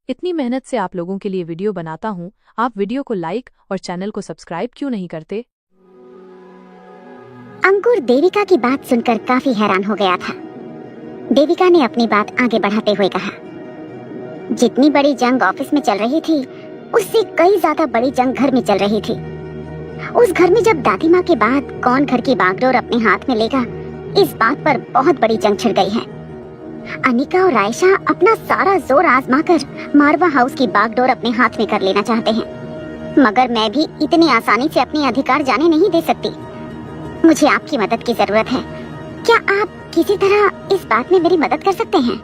इतनी मेहनत से आप लोगों के लिए वीडियो बनाता हूँ, आप वीडियो को लाइक और चैनल को सब्सक्राइब क्यों नहीं करते? अंकुर देविका की बात सुनकर काफी हैरान हो गया था। देविका ने अपनी बात आगे बढ़ाते हुए कहा, जितनी बड़ी जंग ऑफिस में चल रही थी, उससे कई ज्यादा बड़ी जंग घर में चल रही थी। उस घर में जब दादी माँ के बाद कौन घर की बागडोर अपने हाथ में लेगा, इस बात पर बहुत बड़ी जंग छिड़ गई है। अनिका और आयशा अपना सारा जोर आजमाकर मारवा हाउस की बागडोर अपने हाथ में कर लेना चाहते हैं, मगर मैं भी इतनी आसानी से अपने अधिकार जाने नहीं दे सकती। मुझे आपकी मदद की जरूरत है। क्या आप किसी तरह इस बात में मेरी मदद कर सकते हैं?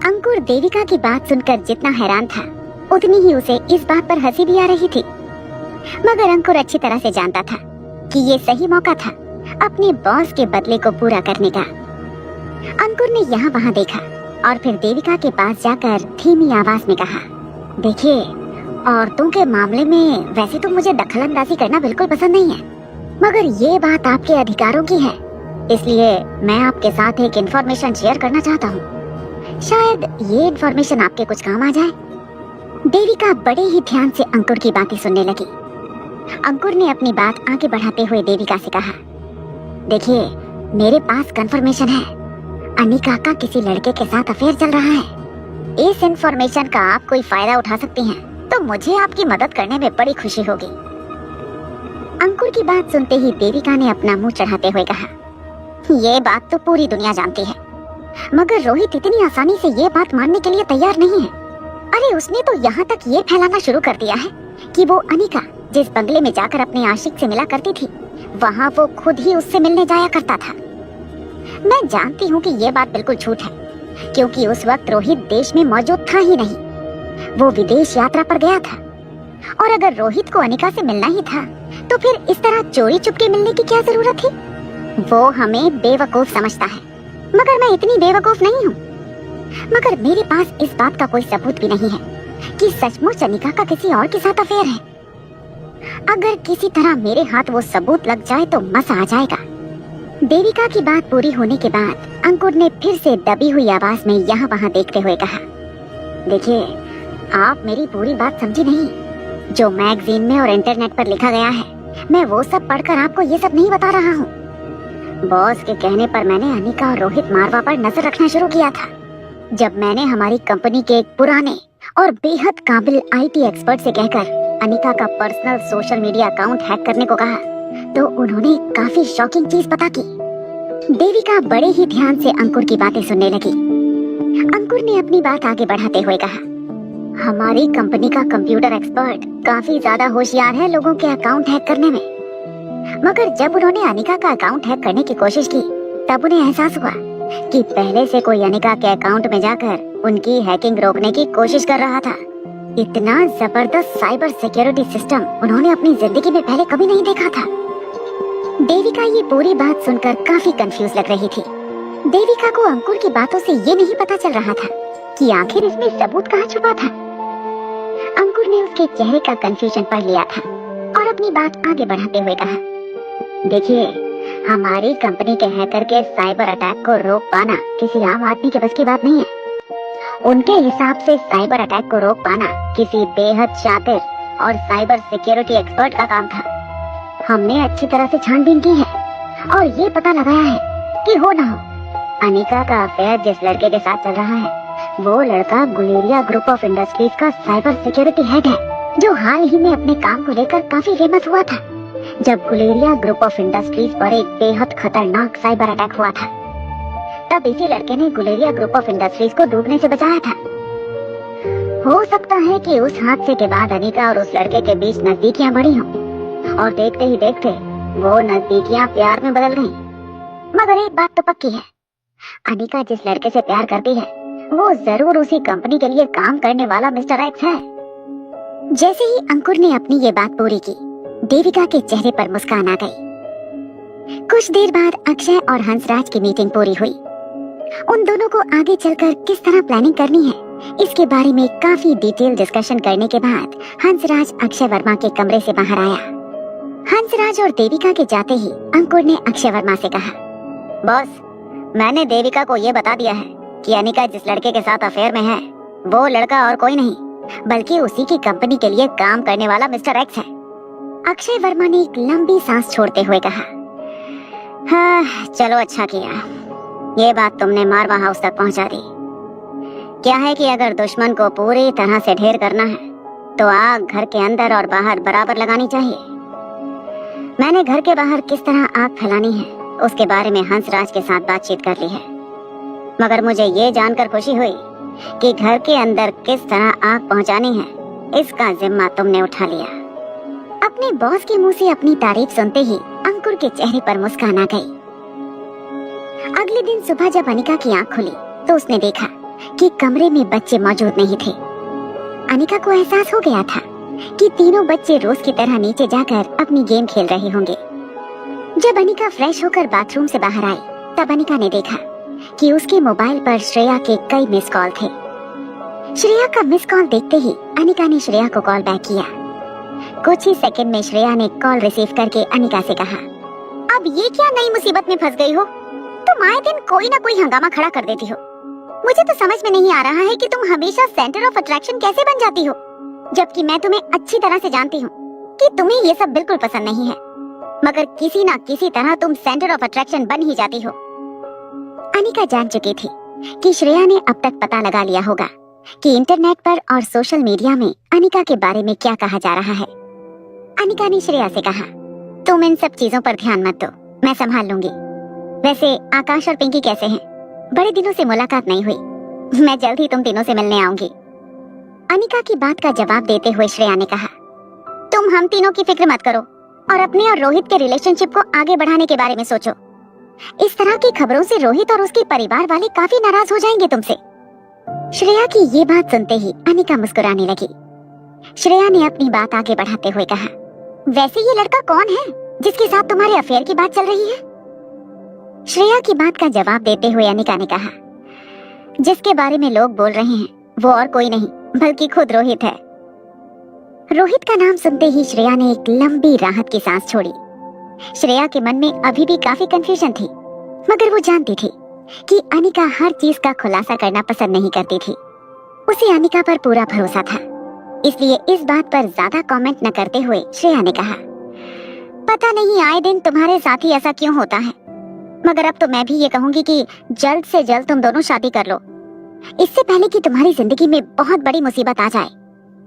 अंकुर देविका की बात सुनकर जितना हैरान था, उतनी ही उसे इस बात पर हंसी भी आ रही थी। मगर अंकुर अच्छी तरह से जानता था कि ये सही मौका था अपने बॉस के बदले को पूरा करने का। अंकुर ने यहाँ वहाँ देखा और फिर देविका के पास जाकर धीमी आवाज में कहा, देखिए, औरतों के मामले में वैसे तो मुझे दखलंदाजी करना बिल्कुल पसंद नहीं है, मगर ये बात आपके अधिकारों की है, इसलिए मैं आपके साथ एक इन्फॉर्मेशन शेयर करना चाहता हूँ। शायद ये इन्फॉर्मेशन आपके कुछ काम आ जाए। देविका बड़े ही ध्यान से अंकुर की बातें सुनने लगी। अंकुर ने अपनी बात आगे बढ़ाते हुए देविका से कहा, देखिए, मेरे पास कंफर्मेशन है, अनिका का किसी लड़के के साथ अफेयर चल रहा है। इस इन्फॉर्मेशन का आप कोई फायदा उठा सकती हैं, तो मुझे आपकी मदद करने में बड़ी खुशी होगी। अंकुर की बात सुनते ही देविका ने अपना मुंह चढ़ाते हुए कहा, ये बात तो पूरी दुनिया जानती है, मगर रोहित इतनी आसानी से ये बात मानने के लिए तैयार नहीं है। अरे उसने तो यहाँ तक ये फैलाना शुरू कर दिया है कि वो अनिका जिस बंगले में जाकर अपने आशिक से मिला करती थी, वहाँ वो खुद ही उससे मिलने जाया करता था। मैं जानती हूँ कि ये बात बिल्कुल झूठ है, क्योंकि उस वक्त रोहित देश में मौजूद था ही नहीं, वो विदेश यात्रा पर गया था। और अगर रोहित को अनिका से मिलना ही था, तो फिर इस तरह चोरी चुपके मिलने की क्या जरूरत थी? वो हमें बेवकूफ समझता है, मगर मैं इतनी बेवकूफ नहीं हूँ। मगर मेरे पास इस बात का कोई सबूत भी नहीं है कि सचमुच अनिका का किसी और के साथ अफेयर है। अगर किसी तरह मेरे हाथ वो सबूत लग जाए तो मजा आ जाएगा। देविका की बात पूरी होने के बाद अंकुर ने फिर से दबी हुई आवाज में यहाँ वहाँ देखते हुए कहा, देखिए, आप मेरी पूरी बात समझी नहीं। जो मैगजीन में और इंटरनेट पर लिखा गया है, मैं वो सब पढ़कर आपको ये सब नहीं बता रहा हूँ। बॉस के कहने पर मैंने अनिका और रोहित मारवा पर नजर रखना शुरू किया था। जब मैंने हमारी कंपनी के एक पुराने और बेहद काबिल आईटी एक्सपर्ट से कहकर अनिका का personal social media account hack करने को कहा, तो उन्होंने काफी शॉकिंग चीज पता की। देविका बड़े ही ध्यान से अंकुर की बातें सुनने लगी। अंकुर ने अपनी बात आगे बढ़ाते हुए कहा, हमारी कंपनी का कंप्यूटर एक्सपर्ट काफी ज्यादा होशियार है लोगों के अकाउंट हैक करने में, मगर जब उन्होंने अनिका का अकाउंट हैक करने की कोशिश की, तब उन्हें एहसास हुआ कि पहले से कोई अनिका के अकाउंट में जाकर उनकी हैकिंग रोकने की कोशिश कर रहा था। इतना जबरदस्त साइबर सिक्योरिटी सिस्टम उन्होंने अपनी जिंदगी में पहले कभी नहीं देखा था। देविका ये पूरी बात सुनकर काफी कंफ्यूज लग रही थी। देविका को अंकुर की बातों से ये नहीं पता चल रहा था कि आखिर इसमें सबूत कहाँ छुपा था। अंकुर ने उसके चेहरे का कंफ्यूजन पढ़ लिया था और अपनी बात आगे बढ़ाते हुए कहा, देखिए, हमारी कंपनी के हैकर के साइबर अटैक को रोक पाना किसी आम आदमी के बस की बात नहीं है। उनके हिसाब से साइबर अटैक को रोक पाना किसी बेहद शातिर और साइबर सिक्योरिटी एक्सपर्ट का काम था। हमने अच्छी तरह से छानबीन की है और ये पता लगाया है कि हो ना हो, अनिका का अफेयर जिस लड़के के साथ चल रहा है, वो लड़का गुलेरिया ग्रुप ऑफ इंडस्ट्रीज का साइबर सिक्योरिटी हेड है, जो हाल ही में अपने काम को लेकर काफी फेमस हुआ था। जब गुलेरिया ग्रुप ऑफ इंडस्ट्रीज पर एक बेहद खतरनाक साइबर अटैक हुआ था, तब इसी लड़के ने गुलेरिया ग्रुप ऑफ इंडस्ट्रीज को डूबने से बचाया था। हो सकता है कि उस हादसे के बाद अनिका और उस लड़के के बीच नजदीकियां बढ़ी हों, और देखते ही देखते वो नजदीकियां प्यार में बदल गईं। मगर एक बात तो पक्की है, अनिका जिस लड़के से प्यार करती है, वो जरूर उसी कंपनी के लिए काम करने वाला मिस्टर एक्स है। जैसे ही अंकुर ने अपनी ये बात पूरी की, देविका के चेहरे पर मुस्कान आ गई। कुछ देर बाद अक्षय और हंसराज की मीटिंग पूरी हुई। उन दोनों को आगे चलकर किस तरह प्लानिंग करनी है, इसके बारे में काफी डिटेल डिस्कशन करने के बाद हंसराज अक्षय वर्मा के कमरे से बाहर आया। हंसराज और देविका के जाते ही अंकुर ने अक्षय वर्मा से कहा, बॉस, मैंने देविका को ये बता दिया है कि अनिका जिस लड़के के साथ अफेयर में है, वो लड़का और कोई नहीं बल्कि उसी की कंपनी के लिए काम करने वाला मिस्टर एक्स है। अक्षय वर्मा ने एक लंबी सांस छोड़ते हुए कहा, हाँ चलो अच्छा किया, ये बात तुमने मारवा हाउस तक पहुंचा दी। क्या है कि अगर दुश्मन को पूरी तरह से ढेर करना है तो आग घर के अंदर और बाहर बराबर लगानी चाहिए। मैंने घर के बाहर किस तरह आग फैलानी है उसके बारे में हंसराज के साथ बातचीत कर ली है, मगर मुझे ये जानकर खुशी हुई कि घर के अंदर किस तरह आग पहुंचानी है इसका जिम्मा तुमने उठा लिया। अपने बॉस के मुंह से अपनी तारीफ सुनते ही अंकुर के चेहरे पर मुस्कान आ गई। अगले दिन सुबह जब अनिका की आंख खुली तो उसने देखा कि कमरे में बच्चे मौजूद नहीं थे। अनिका को एहसास हो गया था कि तीनों बच्चे रोज की तरह नीचे जाकर अपनी गेम खेल रहे होंगे। जब अनिका फ्रेश होकर बाथरूम से बाहर आई तब अनिका ने देखा कि उसके मोबाइल पर श्रेया के कई मिस कॉल थे। श्रेया का मिस कॉल देखते ही अनिका ने श्रेया को कॉल बैक किया। कुछ ही सेकंड में श्रेया ने कॉल रिसीव करके अनिका से कहा, अब ये क्या नई मुसीबत में फंस गई हो? तुम आए दिन कोई ना कोई हंगामा खड़ा कर देती हो। मुझे तो समझ में नहीं आ रहा है कि तुम हमेशा सेंटर ऑफ अट्रैक्शन कैसे बन जाती हो, जबकि मैं तुम्हें अच्छी तरह से जानती हूँ कि तुम्हें ये सब बिल्कुल पसंद नहीं है, मगर किसी ना किसी तरह तुम सेंटर ऑफ अट्रैक्शन बन ही जाती हो। अनिका जान चुकी थी कि श्रेया ने अब तक पता लगा लिया होगा कि इंटरनेट पर और सोशल मीडिया में अनिका के बारे में क्या कहा जा रहा है। अनिका ने श्रेया से कहा, तुम इन सब चीजों पर ध्यान मत दो, मैं संभाल लूंगी। वैसे आकाश और पिंकी कैसे हैं? बड़े दिनों से मुलाकात नहीं हुई, मैं जल्द ही तुम तीनों से मिलने आऊंगी। अनिका की बात का जवाब देते हुए श्रेया ने कहा, तुम हम तीनों की फिक्र मत करो और अपने और रोहित के रिलेशनशिप को आगे बढ़ाने के बारे में सोचो। इस तरह की खबरों से रोहित और उसके परिवार वाले काफी नाराज हो जाएंगे तुमसे। श्रेया की ये बात सुनते ही अनिका मुस्कुराने लगी। श्रेया ने अपनी बात आगे बढ़ाते हुए कहा, वैसे ये लड़का कौन है जिसके साथ तुम्हारे अफेयर की बात चल रही है? श्रेया की बात का जवाब देते हुए अनिका ने कहा, जिसके बारे में लोग बोल रहे हैं वो और कोई नहीं बल्कि खुद रोहित है। रोहित का नाम सुनते ही श्रेया ने एक लंबी राहत की सांस छोड़ी। श्रेया के मन में अभी भी काफी कंफ्यूजन थी, मगर वो जानती थी कि अनिका हर चीज का खुलासा करना पसंद नहीं करती थी। उसे अनिका पर पूरा भरोसा था, इसलिए इस बात पर ज्यादा कमेंट न करते हुए श्रेया ने कहा, पता नहीं आए दिन तुम्हारे साथ ही ऐसा क्यों होता है, मगर अब तो मैं भी ये कहूंगी कि जल्द से जल्द तुम दोनों शादी कर लो, इससे पहले कि तुम्हारी जिंदगी में बहुत बड़ी मुसीबत आ जाए।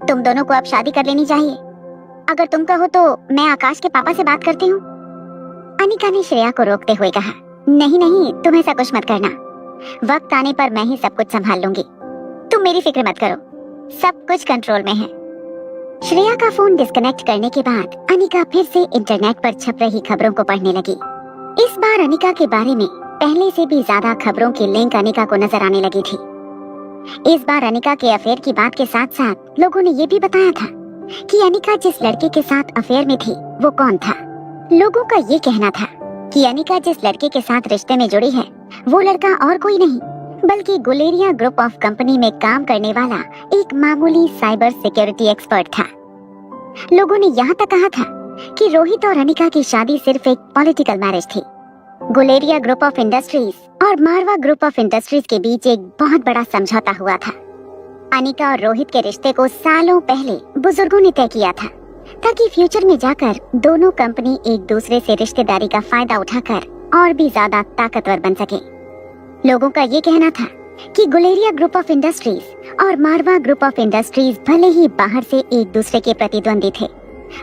तुम दोनों को अब शादी कर लेनी चाहिए। अगर तुम कहो तो मैं आकाश के पापा से बात करती हूँ। अनिका ने श्रेया को रोकते हुए कहा, नहीं नहीं, तुम ऐसा कुछ मत करना, वक्त आने पर मैं ही सब कुछ संभाल लूंगी, तुम मेरी फिक्र मत करो, सब कुछ कंट्रोल में है। श्रेया का फोन डिस्कनेक्ट करने के बाद अनिका फिर से इंटरनेट पर छप रही खबरों को पढ़ने लगी। इस बार अनिका के बारे में पहले से भी ज्यादा खबरों की लिंक अनिका को नजर आने लगी थी। इस बार अनिका के अफेयर की बात के साथ साथ लोगों ने ये भी बताया था कि अनिका जिस लड़के के साथ अफेयर में थी वो कौन था। लोगों का ये कहना था कि अनिका जिस लड़के के साथ रिश्ते में जुड़ी है वो लड़का और कोई नहीं बल्कि गुलेरिया ग्रुप ऑफ कंपनी में काम करने वाला एक मामूली साइबर सिक्योरिटी एक्सपर्ट था। लोगों ने यहाँ तक कहा था कि रोहित और अनिका की शादी सिर्फ एक पॉलिटिकल मैरिज थी। गुलेरिया ग्रुप ऑफ इंडस्ट्रीज और मारवा ग्रुप ऑफ इंडस्ट्रीज के बीच एक बहुत बड़ा समझौता हुआ था। अनिका और रोहित के रिश्ते को सालों पहले बुजुर्गों ने तय किया था ताकि फ्यूचर में जाकर दोनों कंपनी एक दूसरे से रिश्तेदारी का फायदा उठाकर और भी ज्यादा ताकतवर बन सके। लोगों का ये कहना था कि गुलेरिया ग्रुप ऑफ इंडस्ट्रीज और मारवा ग्रुप ऑफ इंडस्ट्रीज भले ही बाहर से एक दूसरे के प्रतिद्वंदी थे,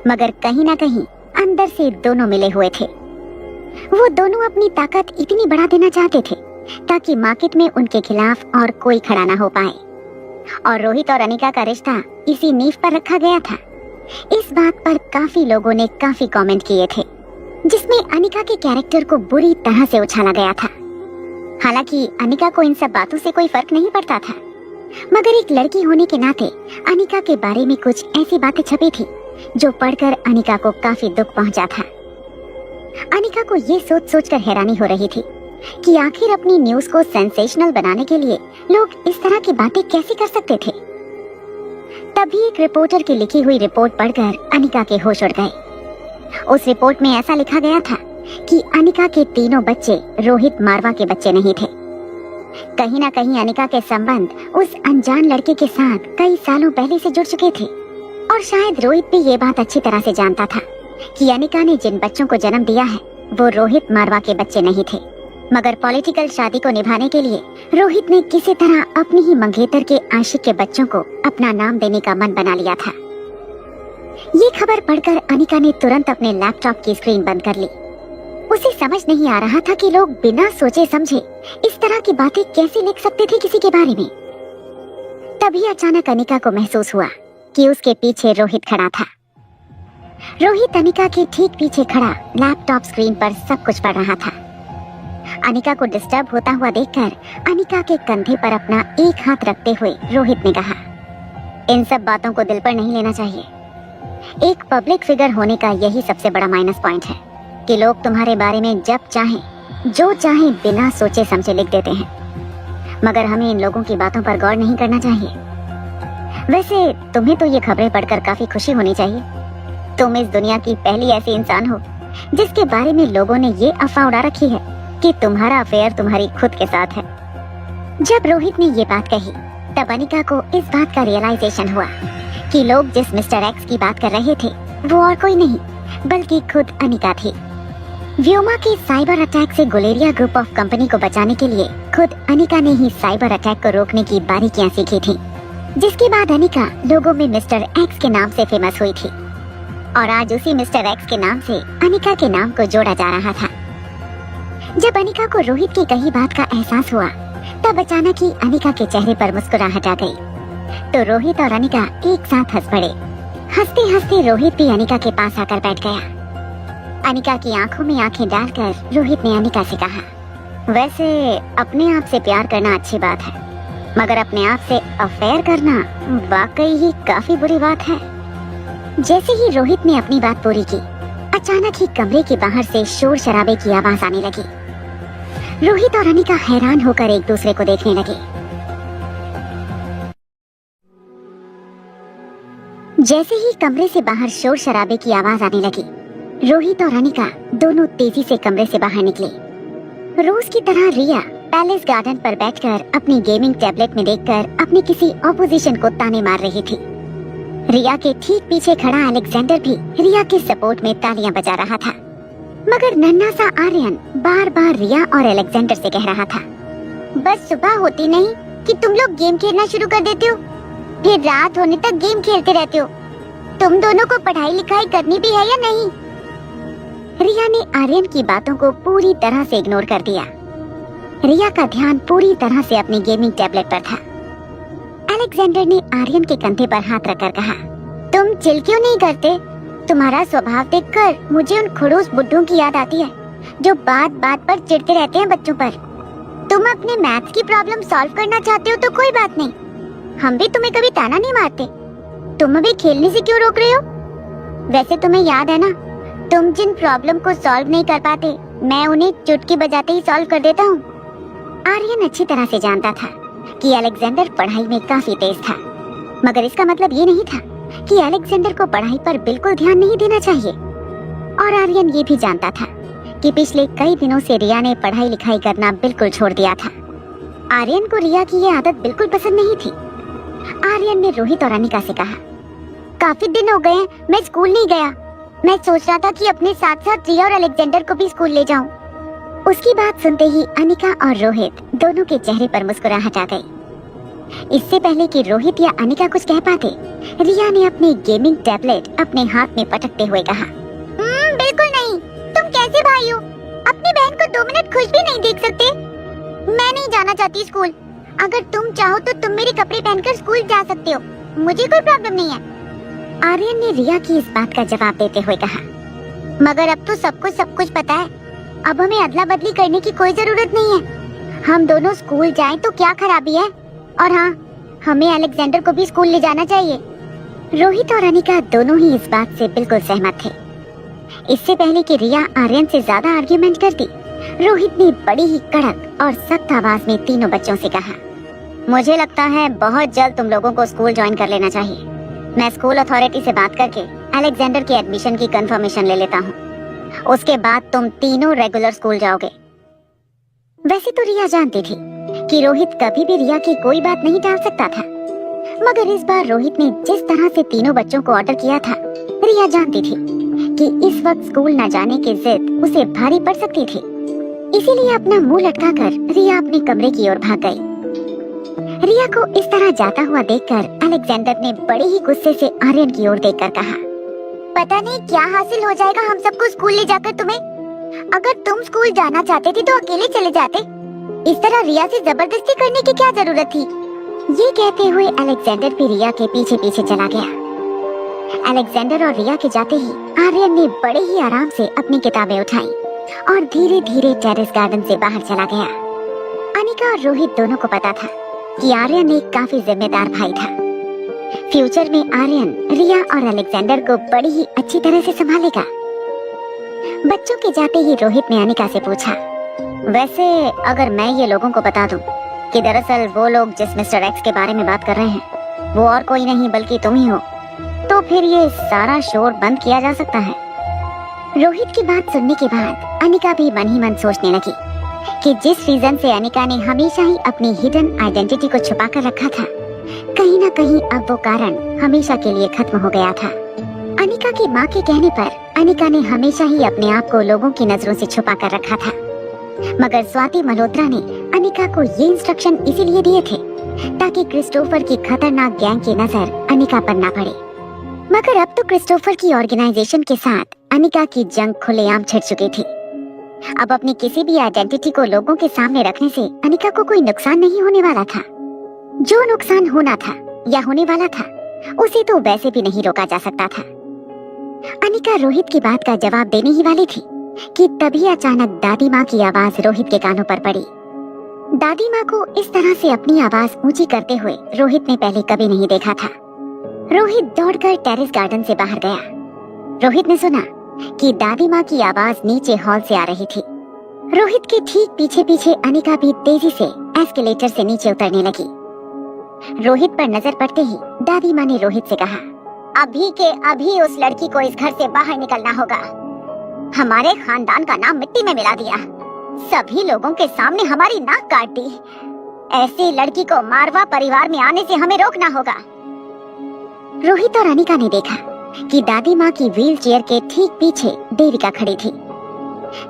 मगर कहीं ना कहीं अंदर से दोनों मिले हुए थे। वो दोनों अपनी ताकत इतनी बढ़ा देना चाहते थे ताकि मार्केट में उनके खिलाफ और कोई खड़ा ना हो पाए, और रोहित और अनिका का रिश्ता इसी नींव पर रखा गया था। इस बात पर काफी लोगों ने काफी कमेंट किए थे, जिसमें अनिका के कैरेक्टर को बुरी तरह से उछाला गया था। हालांकि अनिका को इन सब बातों से कोई फर्क नहीं पड़ता था, मगर एक लड़की होने के नाते अनिका के बारे में कुछ ऐसी बातें छपी थी जो पढ़कर अनिका को काफी दुख पहुंचा था। अनिका को ये सोच सोचकर हैरानी हो रही थी कि आखिर अपनी न्यूज को सेंसेशनल बनाने के लिए लोग इस तरह की बातें कैसे कर सकते थे। तभी एक रिपोर्टर की लिखी हुई रिपोर्ट पढ़कर अनिका के होश उड़ गए। उस रिपोर्ट में ऐसा लिखा गया था कि अनिका के तीनों बच्चे रोहित मारवा के बच्चे नहीं थे। कहीं ना कहीं अनिका के संबंध उस अनजान लड़के के साथ कई सालों पहले से जुड़ चुके थे और शायद रोहित भी ये बात अच्छी तरह से जानता था कि अनिका ने जिन बच्चों को जन्म दिया है वो रोहित मारवा के बच्चे नहीं थे। मगर पॉलिटिकल शादी को निभाने के लिए रोहित ने किसी तरह अपनी ही मंगेतर के आशिक के बच्चों को अपना नाम देने का मन बना लिया था। ये खबर पढ़कर अनिका ने तुरंत अपने लैपटॉप की स्क्रीन बंद कर ली। उसे समझ नहीं आ रहा था कि लोग बिना सोचे समझे इस तरह की बातें कैसे लिख सकते थे किसी के बारे में। तभी अचानक अनिका को महसूस हुआ कि उसके पीछे रोहित खड़ा था। रोहित अनिका के ठीक पीछे खड़ा लैपटॉप स्क्रीन पर सब कुछ पढ़ रहा था। अनिका को डिस्टर्ब होता हुआ देखकर अनिका के कंधे पर अपना एक हाथ रखते हुए रोहित ने कहा, इन सब बातों को दिल पर नहीं लेना चाहिए। एक पब्लिक फिगर होने का यही सबसे बड़ा माइनस पॉइंट है कि लोग तुम्हारे बारे में जब चाहें जो चाहें बिना सोचे समझे लिख देते हैं। मगर हमें इन लोगों की बातों पर गौर नहीं करना चाहिए। वैसे तुम्हें तो ये खबरें पढ़कर काफी खुशी होनी चाहिए। तुम इस दुनिया की पहली ऐसी इंसान हो जिसके बारे में लोगों ने ये अफवाह उड़ा रखी है कि तुम्हारा अफेयर तुम्हारी खुद के साथ है। जब रोहित ने ये बात कही तब अनिका को इस बात का रियलाइजेशन हुआ कि लोग जिस मिस्टर एक्स की बात कर रहे थे वो और कोई नहीं बल्कि खुद अनिका थी। व्योमा के साइबर अटैक से गुलेरिया ग्रुप ऑफ कंपनी को बचाने के लिए खुद अनिका ने ही साइबर अटैक को रोकने की बारीकियां सीखी थी, जिसके बाद अनिका लोगों में मिस्टर एक्स के नाम से फेमस हुई थी और आज उसी मिस्टर एक्स के नाम से अनिका के नाम को जोड़ा जा रहा था। जब अनिका को रोहित की कही बात का एहसास हुआ तब अचानक ही अनिका के चेहरे पर मुस्कुराहट आ गई। तो रोहित और अनिका एक साथ हंस पड़े। हंसते हंसते रोहित भी अनिका के पास आकर बैठ गया। अनिका की आंखों में आंखें डालकर रोहित ने अनिका से कहा, वैसे अपने आप से प्यार करना अच्छी बात है, मगर अपने आप से अफेयर करना वाकई ही काफी बुरी बात है। जैसे ही रोहित ने अपनी बात पूरी की अचानक ही कमरे के बाहर से शोर शराबे की आवाज आने लगी। रोहित और अनिका हैरान होकर एक दूसरे को देखने लगे। जैसे ही कमरे से बाहर शोर शराबे की आवाज आने लगी रोहित और अनिका दोनों तेजी से कमरे से बाहर निकले। रोज की तरह रिया पैलेस गार्डन पर बैठकर अपनी गेमिंग टैबलेट में देखकर अपने किसी ऑपोजिशन को ताने मार रही थी। रिया के ठीक पीछे खड़ा अलेक्जेंडर भी रिया के सपोर्ट में तालियां बजा रहा था, मगर नन्हा सा आर्यन बार बार रिया और अलेक्जेंडर से कह रहा था, बस सुबह होती नहीं कि तुम लोग गेम खेलना शुरू कर देते हो, फिर रात होने तक गेम खेलते रहते हो। तुम दोनों को पढ़ाई लिखाई करनी भी है या नहीं? रिया ने आर्यन की बातों को पूरी तरह से इग्नोर कर दिया। रिया का ध्यान पूरी तरह से अपनी गेमिंग टैबलेट पर था। अलेक्जेंडर ने आर्यन के कंधे पर हाथ रखकर कहा, तुम चिल क्यों नहीं करते? तुम्हारा स्वभाव देखकर मुझे उन खड़ूस बुड्ढों की याद आती है जो बात बात पर चिढ़ते रहते हैं बच्चों पर। तुम अपने मैथ्स की प्रॉब्लम सॉल्व करना चाहते हो तो कोई बात नहीं, हम भी तुम्हें कभी ताना नहीं मारते। तुम अभी खेलने से क्यों रोक रहे हो? वैसे तुम्हें याद है ना, तुम जिन प्रॉब्लम को सॉल्व नहीं कर पाते मैं उन्हें चुटकी बजाते ही सॉल्व कर देता हूँ। आर्यन अच्छी तरह से जानता था कि अलेक्जेंडर पढ़ाई में काफी तेज था, मगर इसका मतलब ये नहीं था कि अलेक्जेंडर को पढ़ाई पर बिल्कुल ध्यान नहीं देना चाहिए। और आर्यन ये भी जानता था कि पिछले कई दिनों से रिया ने पढ़ाई लिखाई करना बिल्कुल छोड़ दिया था। आर्यन को रिया की ये आदत बिल्कुल पसंद नहीं थी। आर्यन ने रोहित और अनिका से कहा, काफी दिन हो गए मैं स्कूल नहीं गया, मैं सोच रहा था कि अपने साथ साथ रिया और अलेक्जेंडर को भी स्कूल ले जाऊं। उसकी बात सुनते ही अनिका और रोहित दोनों के चेहरे पर मुस्कुराहट आ गई। इससे पहले कि रोहित या अनिका कुछ कह पाते, रिया ने अपनी गेमिंग टैबलेट अपने हाथ में पटकते हुए कहा, बिल्कुल नहीं, तुम कैसे भाई हो? अपनी बहन को 2 मिनट खुश भी नहीं देख सकते? मैं नहीं जाना चाहती स्कूल। अगर तुम चाहो तो तुम मेरे कपड़े पहनकर स्कूल जा सकते हो, मुझे कोई प्रॉब्लम नहीं है। आर्यन ने रिया की इस बात का जवाब देते हुए कहा, मगर अब तो सबको सब कुछ पता है, अब हमें अदला बदली करने की कोई जरूरत नहीं है। हम दोनों स्कूल जाएं तो क्या खराबी है? और हाँ, हमें अलेक्जेंडर को भी स्कूल ले जाना चाहिए। रोहित और अनिका दोनों ही इस बात से बिल्कुल सहमत थे। इससे पहले कि रिया आर्यन से ज्यादा आर्ग्यूमेंट करती, रोहित ने बड़ी ही कड़क और सख्त आवाज में तीनों बच्चों से कहा, मुझे लगता है बहुत जल्द तुम लोगों को स्कूल ज्वाइन कर लेना चाहिए। मैं स्कूल अथॉरिटी से बात करके अलेक्जेंडर के एडमिशन की कंफर्मेशन ले लेता हूँ, उसके बाद तुम तीनों रेगुलर स्कूल जाओगे। वैसे तो रिया जानती थी कि रोहित कभी भी रिया की कोई बात नहीं टाल सकता था। मगर इस बार रोहित ने जिस तरह से तीनों बच्चों को ऑर्डर किया था, रिया जानती थी कि इस वक्त स्कूल न जाने की जिद उसे भारी पड़ सकती थी। इसीलिए अपना मुंह लटकाकर रिया अपने कमरे की ओर भाग गई। रिया को इस तरह जाता हुआ देखकर अलेक्जेंडर ने बड़े ही गुस्से से आर्यन की ओर देखकर कहा, पता नहीं क्या हासिल हो जाएगा हम सबको स्कूल ले जाकर तुम्हें। अगर तुम स्कूल जाना चाहते थे तो अकेले चले जाते। इस तरह रिया से जबरदस्ती करने की क्या जरूरत थी। ये कहते हुए अलेक्जेंडर भी रिया के पीछे पीछे चला गया। अलेक्जेंडर और रिया के जाते ही आर्यन ने बड़े ही आराम से अपनी किताबें उठाई और धीरे धीरे टेरेस गार्डन से बाहर चला गया। अनिका और रोहित दोनों को पता था कि आर्यन एक काफी जिम्मेदार भाई था। फ्यूचर में आर्यन रिया और अलेक्जेंडर को बड़ी ही अच्छी तरह से संभालेगा। बच्चों के जाते ही रोहित ने अनिका से पूछा, वैसे अगर मैं ये लोगों को बता दूं कि दरअसल वो लोग जिस मिस्टर एक्स के बारे में बात कर रहे हैं वो और कोई नहीं बल्कि तुम ही हो, तो फिर ये सारा शोर बंद किया जा सकता है। रोहित की बात सुनने के बाद अनिका भी मन ही मन सोचने लगी कि जिस रीजन से अनिका ने हमेशा ही अपनी हिडन आइडेंटिटी को छुपा कर रखा था, कहीं ना कहीं अब वो कारण हमेशा के लिए खत्म हो गया था। अनिका की माँ के कहने पर अनिका ने हमेशा ही अपने आप को लोगों की नजरों से छुपा कर रखा था। मगर स्वाति मल्होत्रा ने अनिका को ये इंस्ट्रक्शन इसीलिए दिए थे ताकि क्रिस्टोफर की खतरनाक गैंग की नजर अनिका पर ना पड़े। मगर अब तो क्रिस्टोफर की ऑर्गेनाइजेशन के साथ अनिका की जंग खुलेआम छिड़ चुकी थी। अब अपनी किसी भी आइडेंटिटी को लोगों के सामने रखने से अनिका को कोई नुकसान नहीं होने वाला था। जो नुकसान होना था या होने वाला था उसे तो वैसे भी नहीं रोका जा सकता था। अनिका रोहित की बात का जवाब देने ही वाली थी कि तभी अचानक दादी माँ की आवाज रोहित के कानों पर पड़ी। दादी माँ को इस तरह से अपनी आवाज ऊंची करते हुए रोहित ने पहले कभी नहीं देखा था। रोहित दौड़कर टेरेस गार्डन से बाहर गया। रोहित ने सुना कि दादी माँ की आवाज नीचे हॉल से आ रही थी। रोहित के ठीक पीछे पीछे अनिका भी तेजी से एस्केलेटर से नीचे उतरने लगी। रोहित पर नजर पड़ते ही दादी माँ ने रोहित से कहा, अभी के अभी उस लड़की को इस घर से बाहर निकलना होगा। हमारे खानदान का नाम मिट्टी में मिला दिया, सभी लोगों के सामने हमारी नाक काट दी। ऐसी लड़की को मारवा परिवार में आने से हमें रोकना होगा। रोहित और अनिका ने देखा कि दादी माँ की व्हील चेयर के ठीक पीछे देविका खड़ी थी।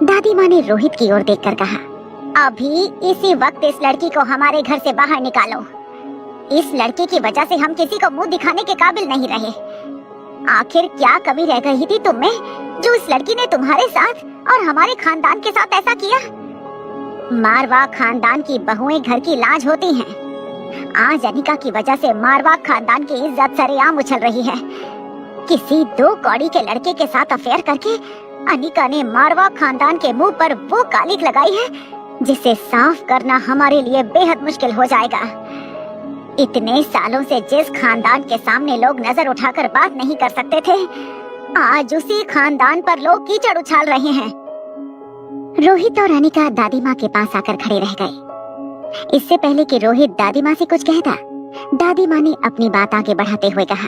दादी माँ ने रोहित की ओर देखकर कहा, अभी इसी वक्त इस लड़की को हमारे घर से बाहर निकालो। इस लड़की की वजह से हम किसी को मुंह दिखाने के काबिल नहीं रहे। आखिर क्या कमी रह गई थी तुम में जो इस लड़की ने तुम्हारे साथ और हमारे खानदान के साथ ऐसा किया। मारवा खानदान की बहुएं घर की लाज होती हैं। आज अनिका की वजह से मारवा खानदान की इज्जत सरेआम उछल रही है। किसी दो कौड़ी के लड़के के साथ अफेयर करके अनिका ने मारवा खानदान के मुंह पर वो कालिक लगाई है जिसे साफ करना हमारे लिए बेहद मुश्किल हो जाएगा। इतने सालों से जिस खानदान के सामने लोग नजर उठाकर बात नहीं कर सकते थे, आज उसी खानदान पर लोग कीचड़ उछाल रहे हैं। रोहित और अनिका दादी माँ के पास आकर खड़े रह गए। इससे पहले कि रोहित दादी माँ से कुछ कहता, दादी माँ ने अपनी बात आगे बढ़ाते हुए कहा,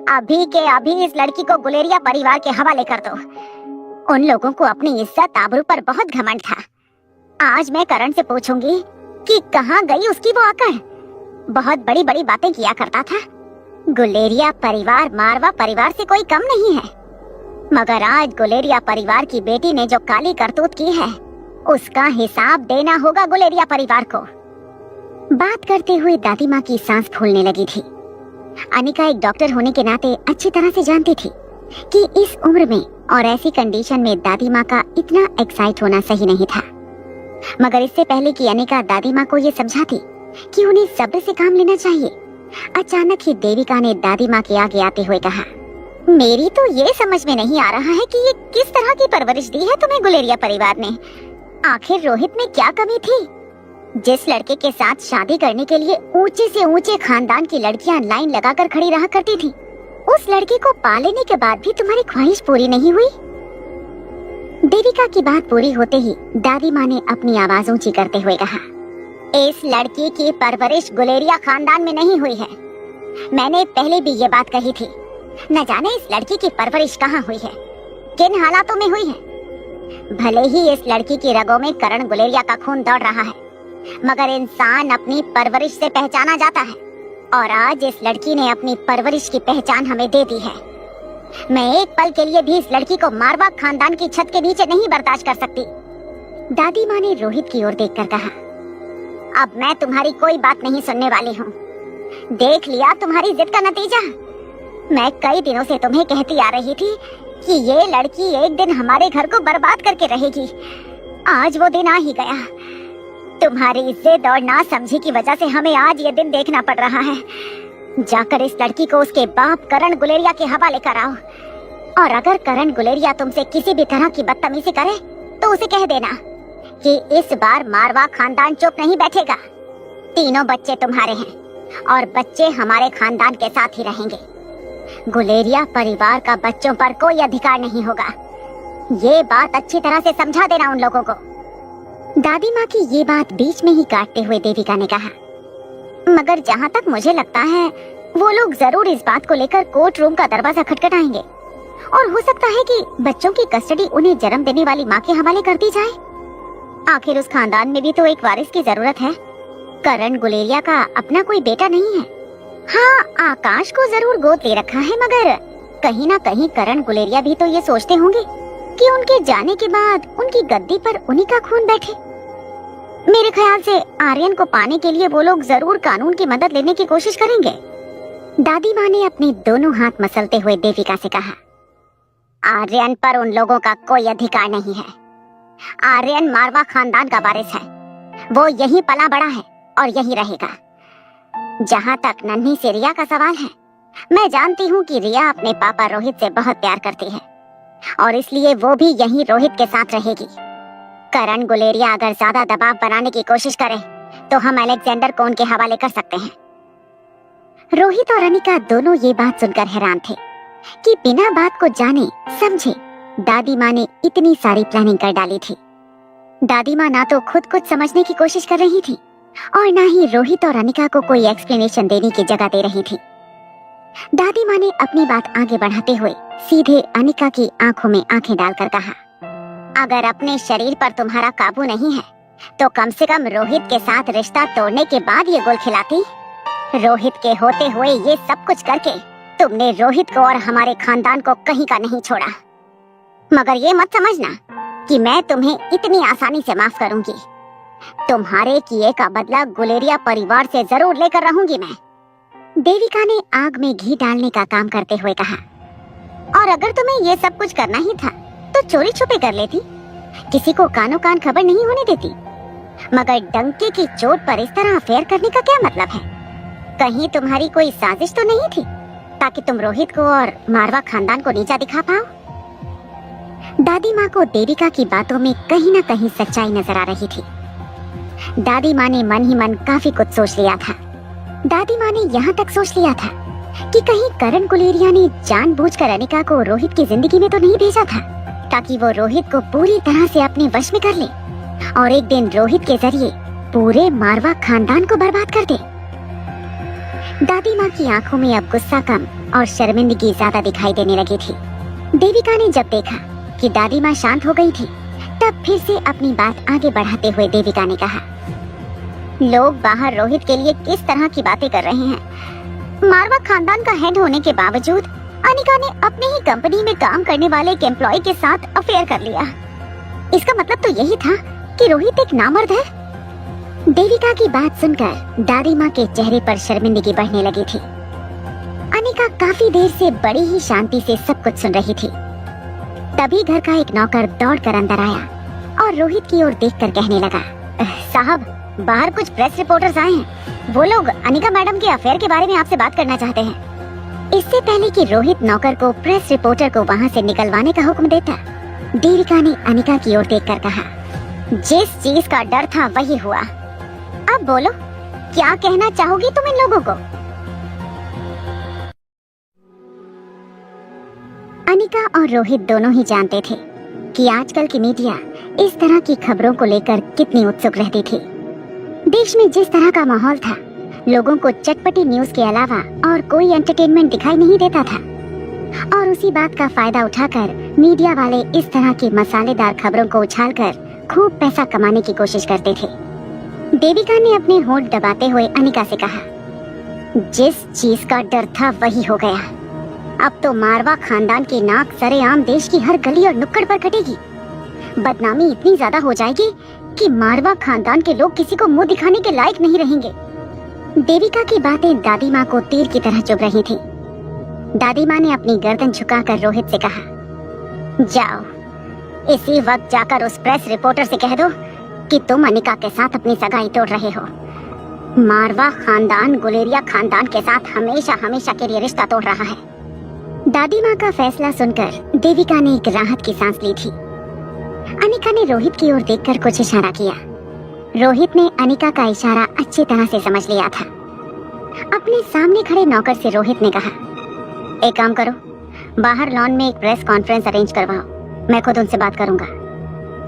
अभी के अभी इस लड़की को गुलेरिया परिवार के हवाले कर दो। उन लोगों को अपनी इज्जत आबरू पर बहुत घमंड था। आज मैं करण से पूछूंगी कि कहाँ गई उसकी वो आकर। बहुत बड़ी बड़ी बातें किया करता था। गुलेरिया परिवार मारवा परिवार से कोई कम नहीं है, मगर आज गुलेरिया परिवार की बेटी ने जो काली करतूत की है उसका हिसाब देना होगा गुलेरिया परिवार को। बात करते हुए दादी माँ की सांस फूलने लगी थी। अनिका एक डॉक्टर होने के नाते अच्छी तरह से जानती थी कि इस उम्र में और ऐसी कंडीशन में दादी माँ का इतना एक्साइट होना सही नहीं था। मगर इससे पहले कि अनिका दादी माँ को ये समझाती कि उन्हें सब्र से काम लेना चाहिए, अचानक ही देविका ने दादी माँ के आगे आते हुए कहा, मेरी तो ये समझ में नहीं आ रहा है कि ये किस तरह की परवरिश दी है तुम्हें गुलेरिया परिवार ने। आखिर रोहित में क्या कमी थी? जिस लड़के के साथ शादी करने के लिए ऊंचे से ऊंचे खानदान की लड़कियां लाइन लगाकर खड़ी रहा करती थी, उस लड़के को पा लेने के बाद भी तुम्हारी ख्वाहिश पूरी नहीं हुई। देविका की बात पूरी होते ही दादी माँ ने अपनी आवाज ऊंची करते हुए कहा, इस लड़की की परवरिश गुलेरिया खानदान में नहीं हुई है। मैंने पहले भी ये बात कही थी। न जाने इस लड़की की परवरिश कहाँ हुई है, किन हालातों में हुई है। भले ही इस लड़की की रगों में करण गुलेरिया का खून दौड़ रहा है, मगर इंसान अपनी परवरिश से पहचाना जाता है, और आज इस लड़की ने अपनी परवरिश की पहचान हमें दे दी है। मैं एक पल के लिए भी इस लड़की को मारवा खानदान की छत के नीचे नहीं बर्दाश्त कर सकती। दादी माँ ने रोहित की ओर देखकर कहा, अब मैं तुम्हारी कोई बात नहीं सुनने वाली हूँ। देख लिया तुम्हारी जिद का नतीजा। मैं कई दिनों से तुम्हें कहती आ रही थी कि ये लड़की एक दिन हमारे घर को बर्बाद करके रहेगी। आज वो दिन आ ही गया। तुम्हारी जिद और नासमझी की वजह से हमें आज ये दिन देखना पड़ रहा है। जाकर इस लड़की को उसके बाप करण गुलेरिया के हवाले कराओ, और अगर करण गुलेरिया तुमसे किसी भी तरह की बदतमीजी करे तो उसे कह देना कि इस बार मारवा खानदान चुप नहीं बैठेगा। तीनों बच्चे तुम्हारे हैं और बच्चे हमारे खानदान के साथ ही रहेंगे। गुलेरिया परिवार का बच्चों पर कोई अधिकार नहीं होगा। ये बात अच्छी तरह से समझा देना उन लोगों को। दादी माँ की ये बात बीच में ही काटते हुए देविका ने कहा, मगर जहाँ तक मुझे लगता है वो लोग जरूर इस बात को लेकर कोर्ट रूम का दरवाजा खटखटाएंगे, और हो सकता है कि बच्चों की कस्टडी उन्हें जन्म देने वाली माँ के हवाले कर दी जाए। आखिर उस खानदान में भी तो एक वारिस की जरूरत है। करण गुलेरिया का अपना कोई बेटा नहीं है। हाँ, आकाश को जरूर गोद ले रखा है, मगर कहीं ना कहीं करण गुलेरिया भी तो ये सोचते होंगे कि उनके जाने के बाद उनकी गद्दी पर उन्हीं का खून बैठे। मेरे ख्याल से आर्यन को पाने के लिए वो लोग जरूर कानून की मदद लेने की कोशिश करेंगे। दादी माँ ने अपने दोनों हाथ मसलते हुए देविका से कहा, आर्यन पर उन लोगों का कोई अधिकार नहीं है। आर्यन मारवा खानदान का वारिस है। वो यहीं पला बड़ा है और यहीं रहेगा। जहाँ तक नन्ही से रिया का सवाल है, मैं जानती हूँ कि रिया अपने पापा रोहित से बहुत प्यार करती है, और इसलिए वो भी यहीं रोहित के साथ रहेगी। करण गुलेरिया अगर ज्यादा दबाव बनाने की कोशिश करे तो हम अलेक्जेंडर को उनके हवाले कर सकते हैं। रोहित और अनिका दोनों ये बात सुनकर हैरान थे कि बिना बात को जाने समझे दादी माँ ने इतनी सारी प्लानिंग कर डाली थी। दादी माँ ना तो खुद कुछ समझने की कोशिश कर रही थी और ना ही रोहित और अनिका को कोई एक्सप्लेनेशन देने की जगह दे रही थी। दादी माँ ने अपनी बात आगे बढ़ाते हुए सीधे अनिका की आंखों में आंखें डालकर कहा, अगर अपने शरीर पर तुम्हारा काबू नहीं है तो कम से कम रोहित के साथ रिश्ता तोड़ने के बाद ये गोल खिलाती। रोहित के होते हुए ये सब कुछ करके तुमने रोहित को और हमारे खानदान को कहीं का नहीं छोड़ा। मगर ये मत समझना कि मैं तुम्हें इतनी आसानी से माफ करूंगी। तुम्हारे किए का बदला गुलेरिया परिवार से जरूर लेकर रहूंगी मैं। देविका ने आग में घी डालने का काम करते हुए कहा, और अगर तुम्हें ये सब कुछ करना ही था तो चोरी छुपे कर लेती, किसी को कानो कान खबर नहीं होने देती। मगर डंके की चोट पर इस तरह अफेयर करने का क्या मतलब है? कहीं तुम्हारी कोई साजिश तो नहीं थी ताकि तुम रोहित को और मारवा खानदान को नीचा दिखा पाओ? दादी माँ को देविका की बातों में कहीं न कहीं सच्चाई नजर आ रही थी। दादी माँ ने मन ही मन काफी कुछ सोच लिया था। दादी माँ ने यहाँ तक सोच लिया था कि कहीं करण गुलेरिया ने जानबूझकर अनिका को रोहित की जिंदगी में तो नहीं भेजा था ताकि वो रोहित को पूरी तरह से अपने वश में कर ले और एक दिन रोहित के जरिए पूरे मारवा खानदान को बर्बाद कर दे। दादी माँ की आंखों में अब गुस्सा कम और शर्मिंदगी ज्यादा दिखाई देने लगी थी। देविका ने जब देखा कि दादी माँ शांत हो गई थी, तब फिर से अपनी बात आगे बढ़ाते हुए देविका ने कहा, लोग बाहर रोहित के लिए किस तरह की बातें कर रहे हैं। मारवा खानदान का हेड होने के बावजूद अनिका ने अपने ही कंपनी में काम करने वाले एक एम्प्लॉय के साथ अफेयर कर लिया। इसका मतलब तो यही था कि रोहित एक नामर्द है। देविका की बात सुनकर दादी माँ के चेहरे पर शर्मिंदगी बढ़ने लगी थी। अनिका काफी देर से बड़ी ही शांति से सब कुछ सुन रही थी। तभी घर का एक नौकर दौड़कर अंदर आया और रोहित की ओर देखकर कहने लगा, साहब, बाहर कुछ प्रेस रिपोर्टर्स आए हैं। वो लोग अनिका मैडम के अफेयर के बारे में आपसे बात करना चाहते हैं। इससे पहले कि रोहित नौकर को प्रेस रिपोर्टर को वहाँ से निकलवाने का हुक्म देता, देविका ने अनिका की ओर देखकर कहा, जिस चीज का डर था वही हुआ। अब बोलो, क्या कहना चाहोगी तुम इन लोगों को? अनिका और रोहित दोनों ही जानते थे कि आजकल की मीडिया इस तरह की खबरों को लेकर कितनी उत्सुक रहती थी। देश में जिस तरह का माहौल था, लोगों को चटपटी न्यूज के अलावा और कोई एंटरटेनमेंट दिखाई नहीं देता था, और उसी बात का फायदा उठाकर मीडिया वाले इस तरह की मसालेदार खबरों को उछालकर खूब पैसा कमाने की कोशिश करते थे। देविका ने अपने होंठ दबाते हुए अनिका से कहा, जिस चीज का डर था वही हो गया। अब तो मारवा खानदान की नाक सरेआम देश की हर गली और नुक्कड़ पर कटेगी। बदनामी इतनी ज्यादा हो जाएगी कि मारवा खानदान के लोग किसी को मुंह दिखाने के लायक नहीं रहेंगे। देविका की बातें दादी माँ को तीर की तरह चुभ रही थी। दादी माँ ने अपनी गर्दन झुकाकर रोहित से कहा, जाओ इसी वक्त जाकर उस प्रेस रिपोर्टर से कह दो कि तुम अनिका के साथ अपनी सगाई तोड़ रहे हो। मारवा खानदान गुलेरिया खानदान के साथ हमेशा हमेशा के लिए रिश्ता तोड़ रहा है। दादी माँ का फैसला सुनकर देविका ने एक राहत की सांस ली थी। अनिका ने रोहित की ओर देखकर कुछ इशारा किया। रोहित ने अनिका का इशारा अच्छी तरह से समझ लिया था। अपने सामने खड़े नौकर से रोहित ने कहा, एक काम करो, बाहर लॉन में एक प्रेस कॉन्फ्रेंस अरेंज करवाओ, मैं खुद उनसे बात करूंगा।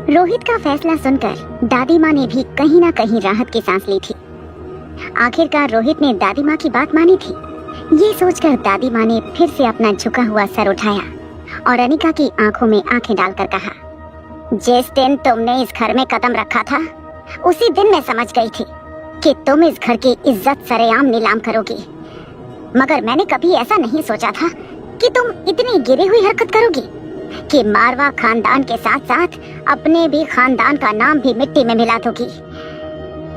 रोहित का फैसला सुनकर दादी माँ ने भी कहीं ना कहीं राहत की सांस ली थी। आखिरकार रोहित ने दादी माँ की बात मानी थी। ये सोचकर दादी माँ ने फिर से अपना झुका हुआ सर उठाया और अनिका की आंखों में आंखें डालकर कहा, जिस दिन तुमने इस घर में कदम रखा था उसी दिन मैं समझ गई थी कि तुम इस घर की इज्जत सरेआम नीलाम करोगी। मगर मैंने कभी ऐसा नहीं सोचा था कि तुम इतनी गिरी हुई हरकत करोगी कि मारवा खानदान के साथ साथ अपने भी खानदान का नाम भी मिट्टी में मिला दोगी।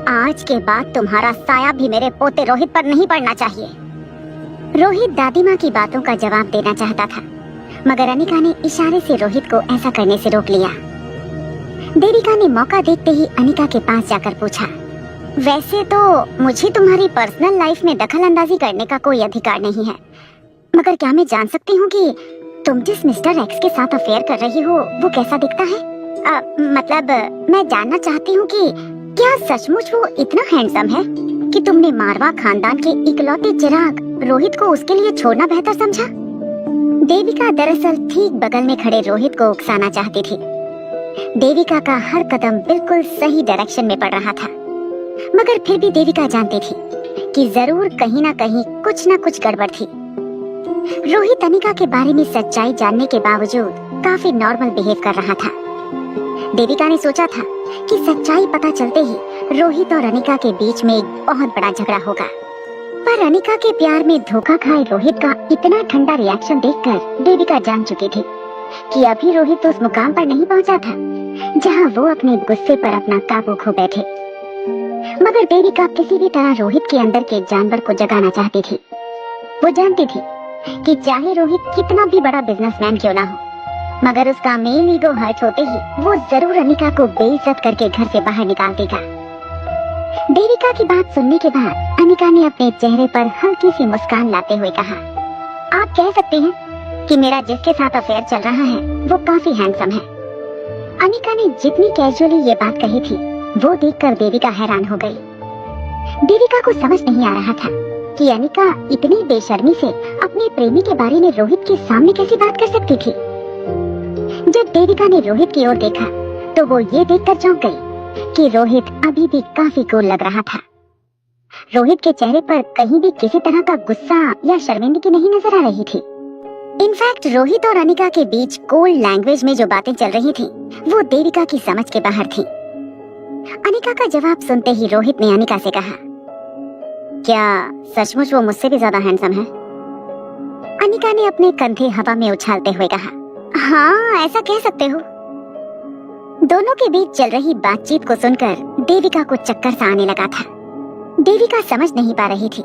आज के बाद तुम्हारा साया भी मेरे पोते रोहित पर नहीं पड़ना चाहिए। रोहित दादी माँ की बातों का जवाब देना चाहता था, मगर अनिका ने इशारे से रोहित को ऐसा करने से रोक लिया। देविका ने मौका देखते ही अनिका के पास जाकर पूछा, वैसे तो मुझे तुम्हारी पर्सनल लाइफ में दखल अंदाजी करने का कोई अधिकार नहीं है, मगर क्या मैं जान सकती हूँ कि तुम जिस मिस्टर एक्स के साथ अफेयर कर रही हो वो कैसा दिखता है? मतलब मैं जानना चाहती हूँ कि क्या सचमुच वो इतना हैंडसम है कि तुमने मारवा खानदान के इकलौते चिराग रोहित को उसके लिए छोड़ना बेहतर समझा? देविका दरअसल ठीक बगल में खड़े रोहित को उकसाना चाहती थी। देविका का हर कदम बिल्कुल सही डायरेक्शन में पड़ रहा था, मगर फिर भी देविका जानती थी कि जरूर कहीं ना कहीं कुछ ना कुछ गड़बड़ थी। रोहित अनिका के बारे में सच्चाई जानने के बावजूद काफी नॉर्मल बिहेव कर रहा था। देविका ने सोचा था कि सच्चाई पता चलते ही रोहित और अनिका के बीच में एक बहुत बड़ा झगड़ा होगा, पर अनिका के प्यार में धोखा खाए रोहित का इतना ठंडा रिएक्शन देखकर देविका जान चुकी थी कि अभी रोहित उस मुकाम पर नहीं पहुंचा था जहां वो अपने गुस्से पर अपना काबू खो बैठे। मगर देविका किसी भी तरह रोहित के अंदर के जानवर को जगाना चाहती थी। वो जानती थी कि चाहे रोहित कितना भी बड़ा बिजनेसमैन क्यों ना हो, मगर उसका मेल ईगो हर्ट होते ही वो जरूर अनिका को बेइज्जत करके घर से बाहर निकाल देगा। देविका की बात सुनने के बाद अनिका ने अपने चेहरे पर हल्की सी मुस्कान लाते हुए कहा, आप कह सकते हैं कि मेरा जिसके साथ अफेयर चल रहा है वो काफी हैंडसम है। अनिका ने जितनी कैजुअली ये बात कही थी वो देखकर देविका हैरान हो गई। देविका को समझ नहीं आ रहा था कि अनिका इतनी बेशर्मी से अपने प्रेमी के बारे में रोहित के सामने कैसी बात कर सकती थी। जब देविका ने रोहित की ओर देखा तो वो ये देखकर चौंक गई कि रोहित अभी भी काफी कूल लग रहा था। रोहित के चेहरे पर कहीं भी किसी तरह का गुस्सा या शर्मिंदगी नहीं नजर आ रही थी। इनफैक्ट रोहित और अनिका के बीच कोल्ड लैंग्वेज में जो बातें चल रही थी वो देविका की समझ के बाहर थी। अनिका का जवाब सुनते ही रोहित ने अनिका से कहा, क्या सचमुच वो मुझसे भी ज्यादा हैंडसम है? अनिका ने अपने कंधे हवा में उछालते हुए कहा, हाँ ऐसा कह सकते हो। दोनों के बीच चल रही बातचीत को सुनकर देविका को चक्कर सा आने लगा था। देविका समझ नहीं पा रही थी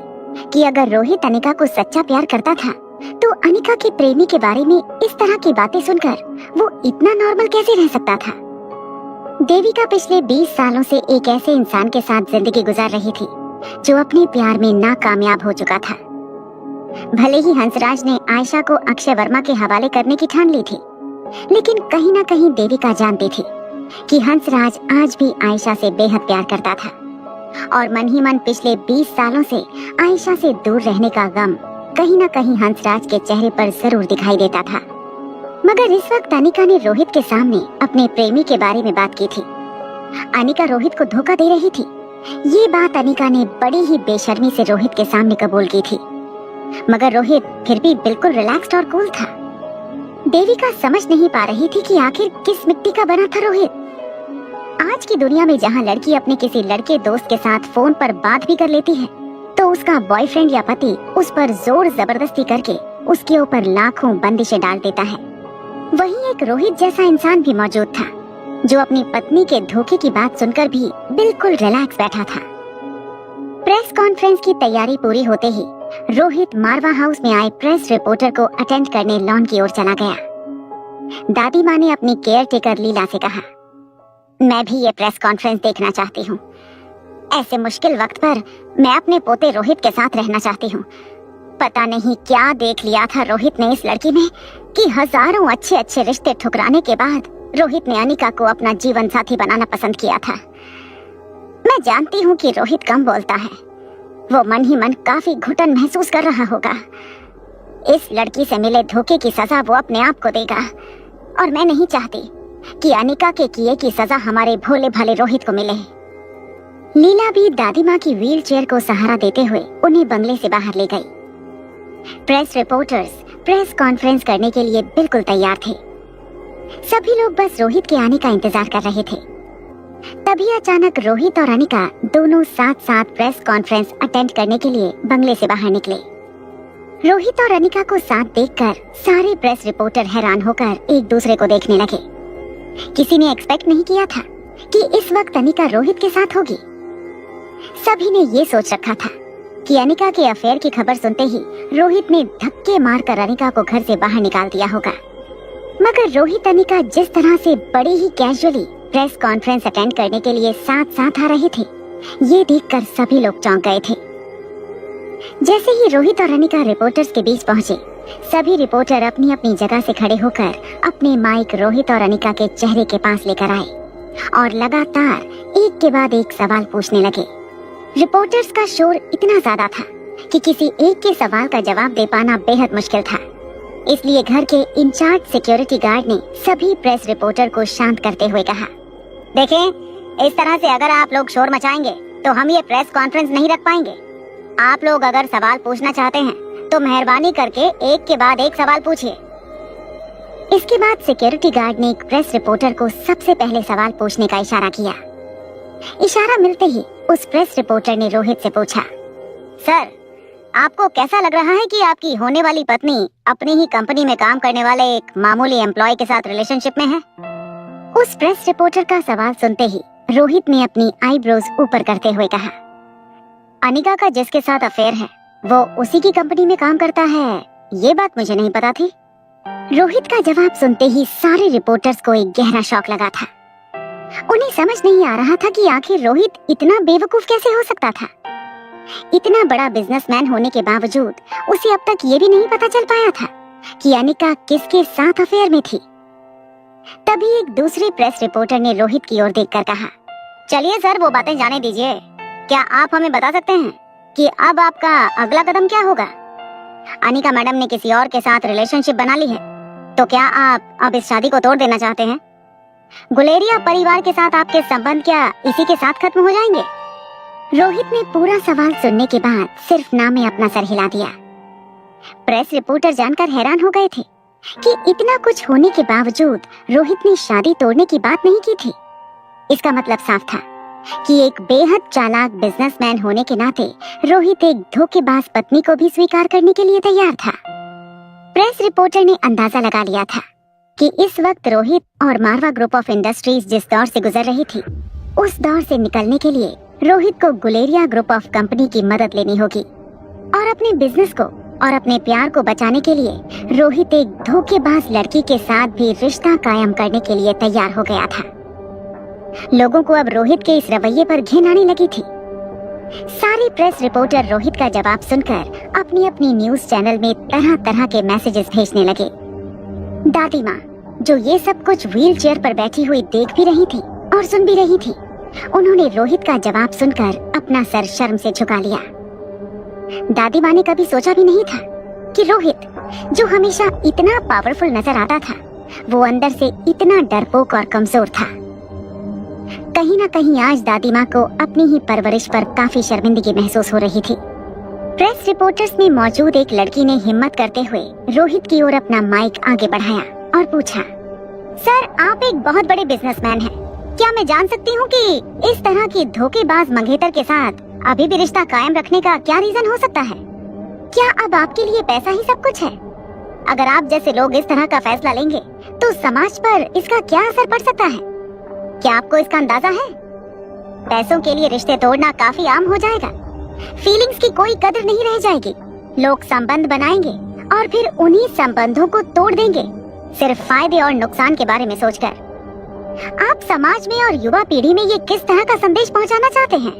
कि अगर रोहित अनिका को सच्चा प्यार करता था तो अनिका के प्रेमी के बारे में इस तरह की बातें सुनकर वो इतना नॉर्मल कैसे रह सकता था। देविका पिछले 20 सालों से एक ऐसे इंसान के साथ जिंदगी गुजार रही थी जो अपने प्यार में नाकामयाब हो चुका था। भले ही हंसराज ने आयशा को अक्षय वर्मा के हवाले करने की ठान ली थी, लेकिन कहीं ना कहीं देविका जानती थी कि हंसराज आज भी आयशा से बेहद प्यार करता था और मन ही मन पिछले 20 सालों से आयशा से दूर रहने का गम कहीं ना कहीं हंसराज के चेहरे पर जरूर दिखाई देता था। मगर इस वक्त अनिका ने रोहित के सामने अपने प्रेमी के बारे में बात की थी। अनिका रोहित को धोखा दे रही थी। ये बात अनिका ने बड़ी ही बेशर्मी से रोहित के सामने कबूल की थी, मगर रोहित फिर भी बिल्कुल रिलैक्स्ड और कूल था। देविका समझ नहीं पा रही थी कि आखिर किस मिट्टी का बना था रोहित। आज की दुनिया में जहाँ लड़की अपने किसी लड़के दोस्त के साथ फोन पर बात भी कर लेती है, तो उसका बॉयफ्रेंड या पति उस पर जोर जबरदस्ती करके उसके ऊपर लाखों बंदिशें डाल देता है। वहीं एक रोहित जैसा इंसान भी मौजूद था, जो अपनी पत्नी के धोखे की बात सुनकर भी बिल्कुल रिलैक्स बैठा था। प्रेस कॉन्फ्रेंस की तैयारी पूरी होते ही रोहित मारवा हाउस में आए प्रेस रिपोर्टर को अटेंड करने लॉन की ओर चला गया। दादी माँ ने अपनी केयर टेकर लीला से कहा, मैं भी ये प्रेस कॉन्फ्रेंस देखना चाहती हूँ। ऐसे मुश्किल वक्त पर मैं अपने पोते रोहित के साथ रहना चाहती हूँ। पता नहीं क्या देख लिया था रोहित ने इस लड़की में कि हजारों अच्छे अच्छे रिश्ते ठुकराने के बाद रोहित ने अनिका को अपना जीवन साथी बनाना पसंद किया था। मैं जानती हूँ कि रोहित कम बोलता है, वो मन ही मन काफी घुटन महसूस कर रहा होगा। इस लड़की से मिले धोखे की सजा वो अपने आप को देगा, और मैं नहीं चाहती कि अनिका के किए की सजा हमारे भोले भाले रोहित को मिले। लीला भी दादी माँ की व्हील चेयर को सहारा देते हुए उन्हें बंगले से बाहर ले गई। प्रेस रिपोर्टर्स प्रेस कॉन्फ्रेंस करने के लिए बिल्कुल तैयार थे। सभी लोग बस रोहित के आने का इंतजार कर रहे थे। तभी अचानक रोहित और अनिका दोनों साथ साथ प्रेस कॉन्फ्रेंस अटेंड करने के लिए बंगले से बाहर निकले। रोहित और अनिका को साथ देखकर सारे प्रेस रिपोर्टर हैरान होकर एक दूसरे को देखने लगे। किसी ने एक्सपेक्ट नहीं किया था कि इस वक्त अनिका रोहित के साथ होगी। सभी ने ये सोच रखा था कि अनिका के अफेयर की खबर सुनते ही रोहित ने धक्के मारकर अनिका को घर से बाहर निकाल दिया होगा। मगर रोहित अनिका जिस तरह से बड़ी ही कैजुअली प्रेस कॉन्फ्रेंस अटेंड करने के लिए साथ साथ आ रहे थे, ये देखकर सभी लोग चौंक गए थे। जैसे ही रोहित और अनिका रिपोर्टर्स के बीच पहुंचे, सभी रिपोर्टर अपनी अपनी जगह से खड़े होकर अपने माइक रोहित और अनिका के चेहरे के पास लेकर आए और लगातार एक के बाद एक सवाल पूछने लगे। रिपोर्टर्स का शोर इतना ज्यादा था कि किसी एक के सवाल का जवाब दे पाना बेहद मुश्किल था। इसलिए घर के इंचार्ज सिक्योरिटी गार्ड ने सभी प्रेस रिपोर्टर को शांत करते हुए कहा, देखें, इस तरह से अगर आप लोग शोर मचाएंगे तो हम ये प्रेस कॉन्फ्रेंस नहीं रख पाएंगे। आप लोग अगर सवाल पूछना चाहते हैं तो मेहरबानी करके एक के बाद एक सवाल पूछिए। इसके बाद सिक्योरिटी गार्ड ने एक प्रेस रिपोर्टर को सबसे पहले सवाल पूछने का इशारा किया। इशारा मिलते ही उस प्रेस रिपोर्टर ने रोहित से पूछा, सर, आपको कैसा लग रहा है कि आपकी होने वाली पत्नी अपनी ही कंपनी में काम करने वाले एक मामूली एम्प्लॉय के साथ रिलेशनशिप में है? उस प्रेस रिपोर्टर का सवाल सुनते ही रोहित ने अपनी आईब्रोज ऊपर करते हुए कहा, अनिका का जिसके साथ अफेयर है वो उसी की कंपनी में काम करता है, ये बात मुझे नहीं पता थी। रोहित का जवाब सुनते ही सारे रिपोर्टर्स को एक गहरा शॉक लगा था। उन्हें समझ नहीं आ रहा था कि आखिर रोहित इतना बेवकूफ कैसे हो सकता था। इतना बड़ा बिजनेसमैन होने के बावजूद उसे अब तक ये भी नहीं पता चल पाया था कि अनिका किसके साथ अफेयर में थी। तभी एक दूसरे प्रेस रिपोर्टर ने रोहित की ओर देखकर कहा, चलिए सर, वो बातें जाने दीजिए। क्या आप हमें बता सकते हैं कि अब आपका अगला कदम क्या होगा? अनिका मैडम ने किसी और के साथ रिलेशनशिप बना ली है, तो क्या आप अब इस शादी को तोड़ देना चाहते हैं? गुलेरिया परिवार के साथ आपके संबंध क्या इसी के साथ खत्म हो जाएंगे? रोहित ने पूरा सवाल सुनने के बाद सिर्फ ना में अपना सर हिला दिया। प्रेस रिपोर्टर जानकर हैरान हो गए थे कि इतना कुछ होने के बावजूद रोहित ने शादी तोड़ने की बात नहीं की थी। इसका मतलब साफ था कि एक बेहद चालाक बिजनेसमैन होने के नाते रोहित एक धोखेबाज पत्नी को भी स्वीकार करने के लिए तैयार था। प्रेस रिपोर्टर ने अंदाजा लगा लिया था कि इस वक्त रोहित और मारवा ग्रुप ऑफ इंडस्ट्रीज जिस दौर से गुजर रही थी, उस दौर से निकलने के लिए रोहित को गुलेरिया ग्रुप ऑफ कंपनी की मदद लेनी होगी और अपने बिजनेस को और अपने प्यार को बचाने के लिए रोहित एक धोखेबाज लड़की के साथ भी रिश्ता कायम करने के लिए तैयार हो गया था। लोगों को अब रोहित के इस रवैये पर घिन आने लगी थी। सारे प्रेस रिपोर्टर रोहित का जवाब सुनकर अपनी अपनी न्यूज चैनल में तरह तरह के मैसेजेस भेजने लगे। दादी माँ, जो ये सब कुछ व्हील चेयर पर बैठी हुई देख भी रही थी और सुन भी रही थी, उन्होंने रोहित का जवाब सुनकर अपना सर शर्म से झुका लिया। दादी माँ ने कभी सोचा भी नहीं था कि रोहित, जो हमेशा इतना पावरफुल नजर आता था, वो अंदर से इतना डरपोक और कमजोर था। कहीं ना कहीं आज दादी माँ को अपनी ही परवरिश पर काफी शर्मिंदगी महसूस हो रही थी। प्रेस रिपोर्टर्स में मौजूद एक लड़की ने हिम्मत करते हुए रोहित की ओर अपना माइक आगे बढ़ाया और पूछा, सर, आप एक बहुत बड़े बिजनेसमैन हैं, क्या मैं जान सकती हूँ कि इस तरह की धोखेबाज मंगेतर के साथ अभी भी रिश्ता कायम रखने का क्या रीजन हो सकता है? क्या अब आपके लिए पैसा ही सब कुछ है? अगर आप जैसे लोग इस तरह का फैसला लेंगे तो समाज पर इसका क्या असर पड़ सकता है? क्या आपको इसका अंदाजा है? पैसों के लिए रिश्ते तोड़ना काफी आम हो जाएगा। फीलिंग्स की कोई कदर नहीं रह जाएगी। लोग संबंध बनाएंगे और फिर उन्हीं संबंधों को तोड़ देंगे, सिर्फ फायदे और नुकसान के बारे में सोचकर। आप समाज में और युवा पीढ़ी में ये किस तरह का संदेश पहुंचाना चाहते हैं?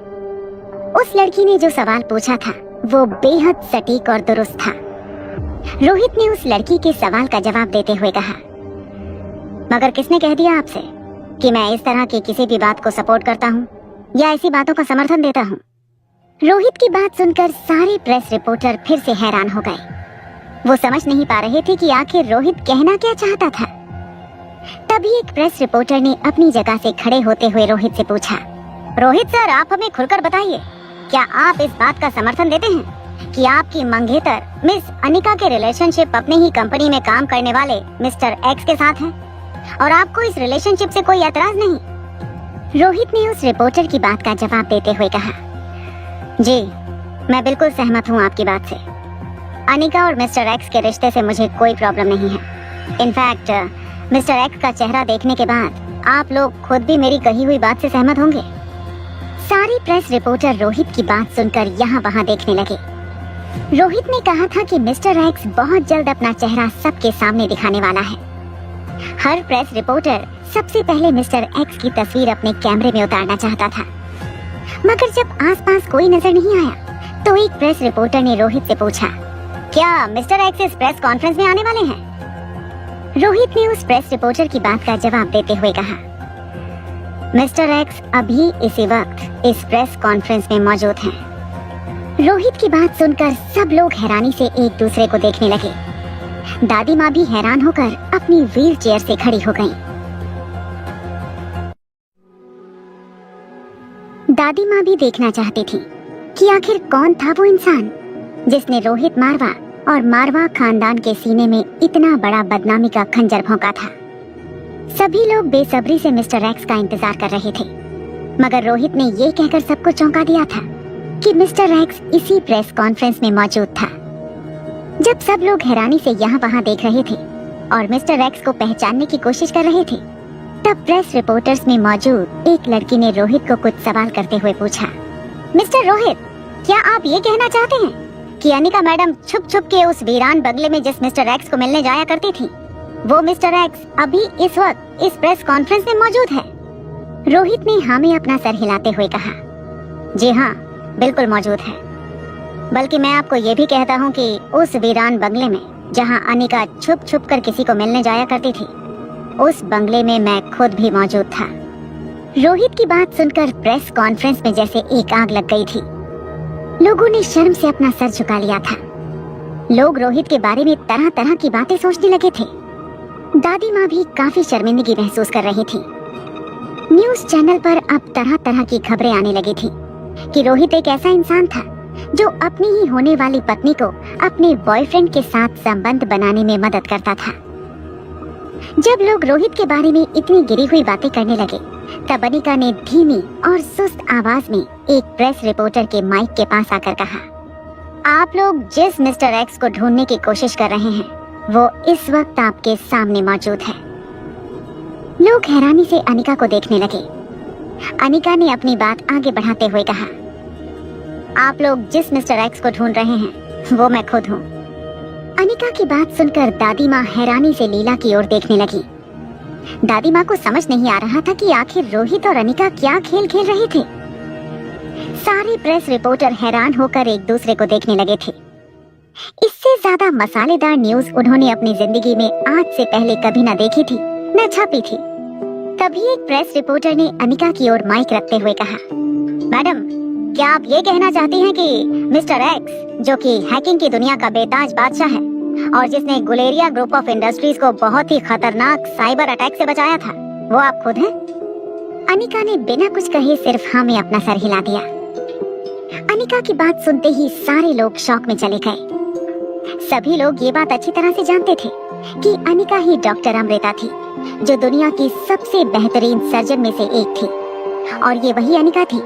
उस लड़की ने जो सवाल पूछा था वो बेहद सटीक और दुरुस्त था। रोहित ने उस लड़की के सवाल का जवाब देते हुए कहा, मगर किसने कह दिया आपसे कि मैं इस तरह की किसी भी बात को सपोर्ट करता हूँ या ऐसी बातों का समर्थन देता हूँ? रोहित की बात सुनकर सारे प्रेस रिपोर्टर फिर से हैरान हो गए। वो समझ नहीं पा रहे थे कि आखिर रोहित कहना क्या चाहता था। तभी एक प्रेस रिपोर्टर ने अपनी जगह से खड़े होते हुए रोहित से पूछा, रोहित सर, आप हमें खुलकर बताइए, क्या आप इस बात का समर्थन देते हैं कि आपकी मंगेतर मिस अनिका के रिलेशनशिप अपनी ही कंपनी में काम करने वाले मिस्टर एक्स के साथ है और आपको इस रिलेशनशिप से कोई एतराज नहीं? रोहित ने उस रिपोर्टर की बात का जवाब देते हुए कहा, जी, मैं बिल्कुल सहमत हूँ आपकी बात से। अनिका और मिस्टर एक्स के रिश्ते से मुझे कोई प्रॉब्लम नहीं है। इनफैक्ट मिस्टर एक्स का चेहरा देखने के बाद आप लोग खुद भी मेरी कही हुई बात से सहमत होंगे। सारे प्रेस रिपोर्टर रोहित की बात सुनकर यहाँ वहाँ देखने लगे। रोहित ने कहा था कि मिस्टर एक्स बहुत जल्द अपना चेहरा सबके सामने दिखाने वाला है। हर प्रेस रिपोर्टर सबसे पहले मिस्टर एक्स की तस्वीर अपने कैमरे में उतारना चाहता था, मगर जब आसपास कोई नजर नहीं आया तो एक प्रेस रिपोर्टर ने रोहित से पूछा, क्या मिस्टर एक्स इस प्रेस कॉन्फ्रेंस में आने वाले हैं? रोहित ने उस प्रेस रिपोर्टर की बात का जवाब देते हुए कहा, मिस्टर एक्स अभी इसी वक्त इस प्रेस कॉन्फ्रेंस में मौजूद हैं। रोहित की बात सुनकर सब लोग हैरानी से एक दूसरे को देखने लगे। दादी माँ भी हैरान होकर अपनी व्हील चेयर से खड़ी हो गईं। दादी माँ भी देखना चाहती थी कि आखिर कौन था वो इंसान जिसने रोहित मारवा और मारवा खानदान के सीने में इतना बड़ा बदनामी का खंजर भोंका था। सभी लोग बेसब्री से मिस्टर एक्स का इंतजार कर रहे थे, मगर रोहित ने ये कहकर सबको चौंका दिया था कि मिस्टर एक्स इसी प्रेस कॉन्फ्रेंस में मौजूद था। जब सब लोग हैरानी से यहाँ वहाँ देख रहे थे और मिस्टर एक्स को पहचानने की कोशिश कर रहे थे, तब प्रेस रिपोर्टर्स में मौजूद एक लड़की ने रोहित को कुछ सवाल करते हुए पूछा, मिस्टर रोहित, क्या आप ये कहना चाहते हैं कि अनिका मैडम छुप छुप के उस वीरान बंगले में जिस मिस्टर एक्स को मिलने जाया करती थी, वो मिस्टर एक्स अभी इस वक्त इस प्रेस कॉन्फ्रेंस में मौजूद है? रोहित ने हाँ में अपना सर हिलाते हुए कहा, जी हाँ, बिल्कुल मौजूद है। बल्कि मैं आपको ये भी कहता हूँ कि उस वीरान बंगले में जहाँ अनिका छुप छुप कर किसी को मिलने जाया करती थी, उस बंगले में मैं खुद भी मौजूद था। रोहित की बात सुनकर प्रेस कॉन्फ्रेंस में जैसे एक आग लग गई थी। लोगों ने शर्म से अपना सर झुका लिया था। लोग रोहित के बारे में तरह तरह की बातें सोचने लगे थे। दादी माँ भी काफी शर्मिंदगी महसूस कर रही थी। न्यूज चैनल पर अब तरह तरह की खबरें आने लगी थी कि रोहित एक ऐसा इंसान था जो अपनी ही होने वाली पत्नी को अपने बॉयफ्रेंड के साथ संबंध बनाने में मदद करता था। जब लोग रोहित के बारे में इतनी गिरी हुई बातें करने लगे, तब अनिका ने धीमी और सुस्त आवाज में एक प्रेस रिपोर्टर के माइक के पास आकर कहा, आप लोग जिस मिस्टर एक्स को ढूंढने की कोशिश कर रहे हैं, वो इस वक्त आपके सामने मौजूद है। लोग हैरानी से अनिका को देखने लगे। अनिका ने अपनी बात आगे बढ़ाते हुए कहा, आप लोग जिस मिस्टर एक्स को ढूंढ रहे हैं, वो मैं खुद हूँ। अनिका की बात सुनकर दादी माँ हैरानी से लीला की ओर देखने लगी। दादी माँ को समझ नहीं आ रहा था कि आखिर रोहित और अनिका क्या खेल खेल रहे थे। सारे प्रेस रिपोर्टर हैरान होकर एक दूसरे को देखने लगे थे। इससे ज्यादा मसालेदार न्यूज उन्होंने अपनी जिंदगी में आज से पहले कभी न देखी थी, न छापी थी। तभी एक प्रेस रिपोर्टर ने अनिका की ओर माइक रखते हुए कहा, मैडम, क्या आप ये कहना चाहती हैं कि मिस्टर एक्स, जो कि हैकिंग की दुनिया का बेताज बादशाह है और जिसने गुलेरिया ग्रुप ऑफ इंडस्ट्रीज को बहुत ही खतरनाक साइबर अटैक से बचाया था, वो आप खुद हैं? अनिका ने बिना कुछ कहे सिर्फ हाँ में अपना सर हिला दिया। अनिका की बात सुनते ही सारे लोग शॉक में चले गए। सभी लोग ये बात अच्छी तरह से जानते थे कि अनिका ही डॉक्टर अमृता थी जो दुनिया की सबसे बेहतरीन सर्जन में से एक थी। और ये वही अनिका थी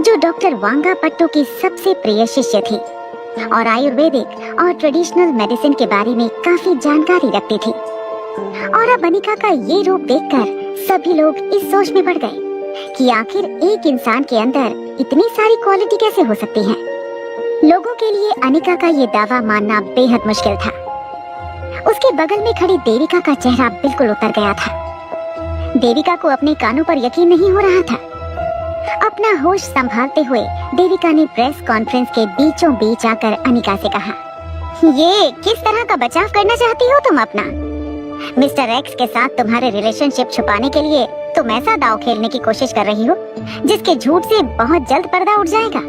जो डॉक्टर वांगापट्टू की सबसे प्रिय शिष्य थी और आयुर्वेदिक और ट्रेडिशनल मेडिसिन के बारे में काफी जानकारी रखती थी। और अब अनिका का ये रूप देखकर सभी लोग इस सोच में पड़ गए कि आखिर एक इंसान के अंदर इतनी सारी क्वालिटी कैसे हो सकती है। लोगों के लिए अनिका का ये दावा मानना बेहद मुश्किल था। उसके बगल में खड़ी देविका का चेहरा बिल्कुल उतर गया था। देविका को अपने कानों पर यकीन नहीं हो रहा था। अपना होश संभालते हुए देविका ने प्रेस कॉन्फ्रेंस के बीचों बीच आकर अनिका से कहा, ये किस तरह का बचाव करना चाहती हो तुम अपना? मिस्टर एक्स के साथ तुम्हारे रिलेशनशिप छुपाने के लिए तुम ऐसा दांव खेलने की कोशिश कर रही हो जिसके झूठ से बहुत जल्द पर्दा उठ जाएगा।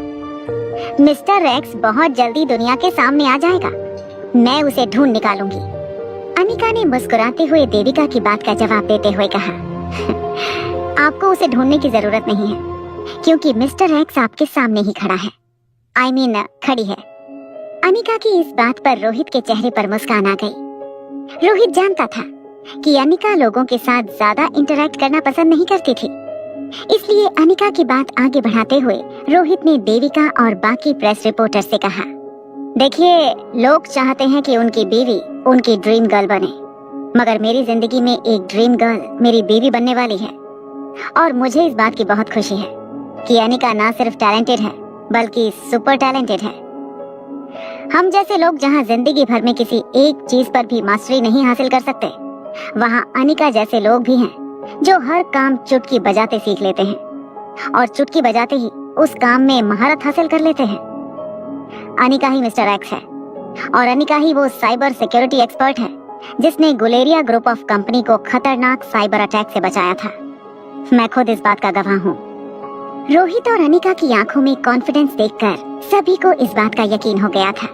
मिस्टर एक्स बहुत जल्दी दुनिया के सामने आ जाएगा। मैं उसे ढूंढ निकालूंगी। अनिका ने मुस्कुराते हुए देविका की बात का जवाब देते हुए कहा, आपको उसे ढूंढने की जरूरत नहीं है क्योंकि मिस्टर एक्स आपके सामने ही खड़ा है। I mean, खड़ी है। अनिका की इस बात पर रोहित के चेहरे पर मुस्कान आ गई। रोहित जानता था कि अनिका लोगों के साथ ज्यादा इंटरैक्ट करना पसंद नहीं करती थी। इसलिए अनिका की बात आगे बढ़ाते हुए रोहित ने देविका और बाकी प्रेस रिपोर्टर से कहा, देखिए, लोग चाहते हैं कि उनकी बीवी उनकी ड्रीम गर्ल बने, मगर मेरी जिंदगी में एक ड्रीम गर्ल मेरी बीवी बनने वाली है। और मुझे इस बात की बहुत खुशी है कि अनिका ना सिर्फ टैलेंटेड है बल्कि सुपर टैलेंटेड है। हम जैसे लोग जहां जिंदगी भर में किसी एक चीज पर भी मास्टरी नहीं हासिल कर सकते, वहां अनिका जैसे लोग भी हैं जो हर काम चुटकी बजाते सीख लेते हैं और चुटकी बजाते ही उस काम में महारत हासिल कर लेते हैं। अनिका ही मिस्टर एक्स है और अनिका ही वो साइबर सिक्योरिटी एक्सपर्ट है जिसने गुलेरिया ग्रुप ऑफ कंपनी को खतरनाक साइबर अटैक से बचाया था। मैं खुद इस बात का गवाह हूँ। रोहित और अनिका की आंखों में कॉन्फिडेंस देखकर सभी को इस बात का यकीन हो गया था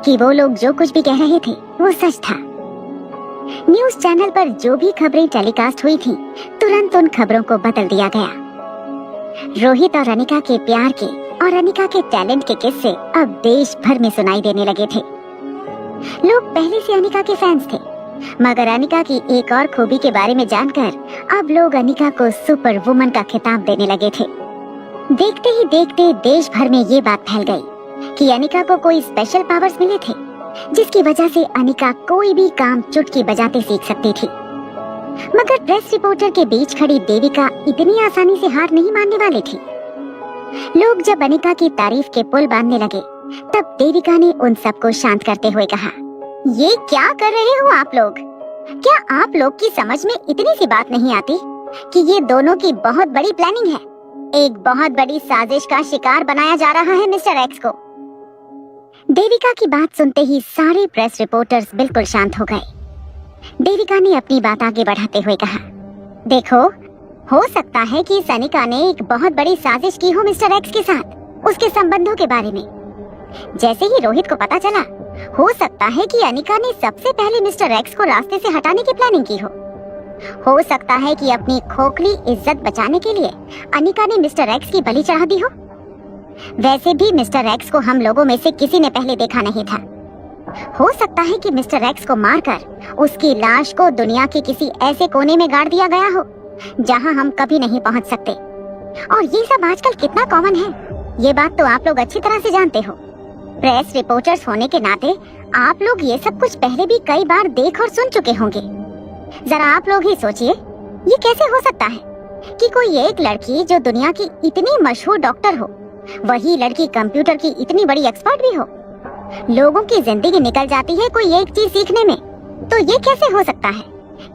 कि वो लोग जो कुछ भी कह रहे थे वो सच था। न्यूज चैनल पर जो भी खबरें टेलीकास्ट हुई थी, तुरंत उन खबरों को बदल दिया गया। रोहित और अनिका के प्यार के और अनिका के टैलेंट के किस्से अब देश भर में सुनाई देने लगे थे। लोग पहले से अनिका के फैंस थे, मगर अनिका की एक और खूबी के बारे में जानकर अब लोग अनिका को सुपर वुमन का खिताब देने लगे थे। देखते ही देखते देश भर में ये बात फैल गई कि अनिका को कोई स्पेशल पावर्स मिले थे जिसकी वजह से अनिका कोई भी काम चुटकी बजाते सीख सकती थी। मगर प्रेस रिपोर्टर के बीच खड़ी देविका इतनी आसानी से हार नहीं मानने वाली थी। लोग जब अनिका की तारीफ के पुल बांधने लगे, तब देविका ने उन सबको शांत करते हुए कहा, ये क्या कर रहे हो आप लोग? क्या आप लोग की समझ में इतनी सी बात नहीं आती कि ये दोनों की बहुत बड़ी प्लानिंग है? एक बहुत बड़ी साजिश का शिकार बनाया जा रहा है मिस्टर एक्स को। देविका की बात सुनते ही सारे प्रेस रिपोर्टर्स बिल्कुल शांत हो गए। देविका ने अपनी बात आगे बढ़ाते हुए कहा, देखो, हो सकता है कि इस अनिका ने एक बहुत बड़ी साजिश की हो मिस्टर एक्स के साथ, उसके संबंधों के बारे में। जैसे ही रोहित को पता चला, हो सकता है कि अनिका ने सबसे पहले मिस्टर एक्स को रास्ते से हटाने की प्लानिंग की हो सकता है कि अपनी खोखली इज्जत बचाने के लिए अनिका ने मिस्टर एक्स की बलि चढ़ा दी हो। वैसे भी मिस्टर एक्स को हम लोगों में से किसी ने पहले देखा नहीं था। हो सकता है कि मिस्टर एक्स को मारकर उसकी लाश को दुनिया के किसी ऐसे कोने में गाड़ दिया गया हो जहां हम कभी नहीं पहुंच सकते। और ये सब आजकल कितना कॉमन है, ये बात तो आप लोग अच्छी तरह से जानते हो। प्रेस रिपोर्टर्स होने के नाते आप लोग ये सब कुछ पहले भी कई बार देख और सुन चुके होंगे। जरा आप लोग ही सोचिए, ये कैसे हो सकता है कि कोई एक लड़की जो दुनिया की इतनी मशहूर डॉक्टर हो, वही लड़की कंप्यूटर की इतनी बड़ी एक्सपर्ट भी हो। लोगों की जिंदगी निकल जाती है कोई एक चीज सीखने में, तो ये कैसे हो सकता है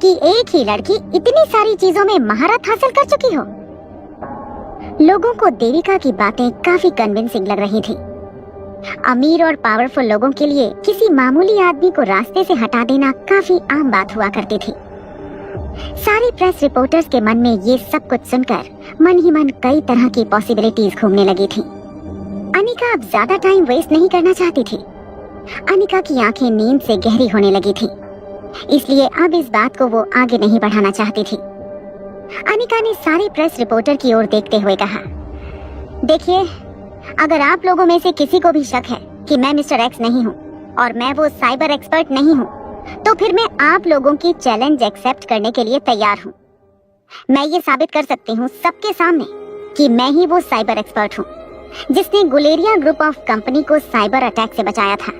कि एक ही लड़की इतनी सारी चीजों में महारत हासिल कर चुकी हो? लोगों को देविका की बातें काफी कन्विंसिंग लग रही थी। अमीर और पावरफुल लोगों के लिए किसी मामूली आदमी को रास्ते से हटा देना काफी आम बात हुआ करती थी। सारे प्रेस रिपोर्टर्स के मन में ये सब कुछ सुनकर मन ही मन कई तरह की पॉसिबिलिटीज घूमने लगी थी। अनिका अब ज्यादा टाइम वेस्ट नहीं करना चाहती थी। अनिका की आंखें नींद से गहरी होने लगी थी, इसलिए अब इस बात को वो आगे नहीं बढ़ाना चाहती थी। अनिका ने सारे प्रेस रिपोर्टर की ओर देखते हुए कहा, देखिए, अगर आप लोगों में से किसी को भी शक है कि मैं मिस्टर एक्स नहीं हूँ और मैं वो साइबर एक्सपर्ट नहीं हूँ तो फिर मैं आप लोगों की चैलेंज एक्सेप्ट करने के लिए तैयार हूँ। मैं ये साबित कर सकती हूँ सबके सामने कि मैं ही वो साइबर एक्सपर्ट हूँ जिसने गुलेरिया ग्रुप ऑफ कंपनी को साइबर अटैक से बचाया था।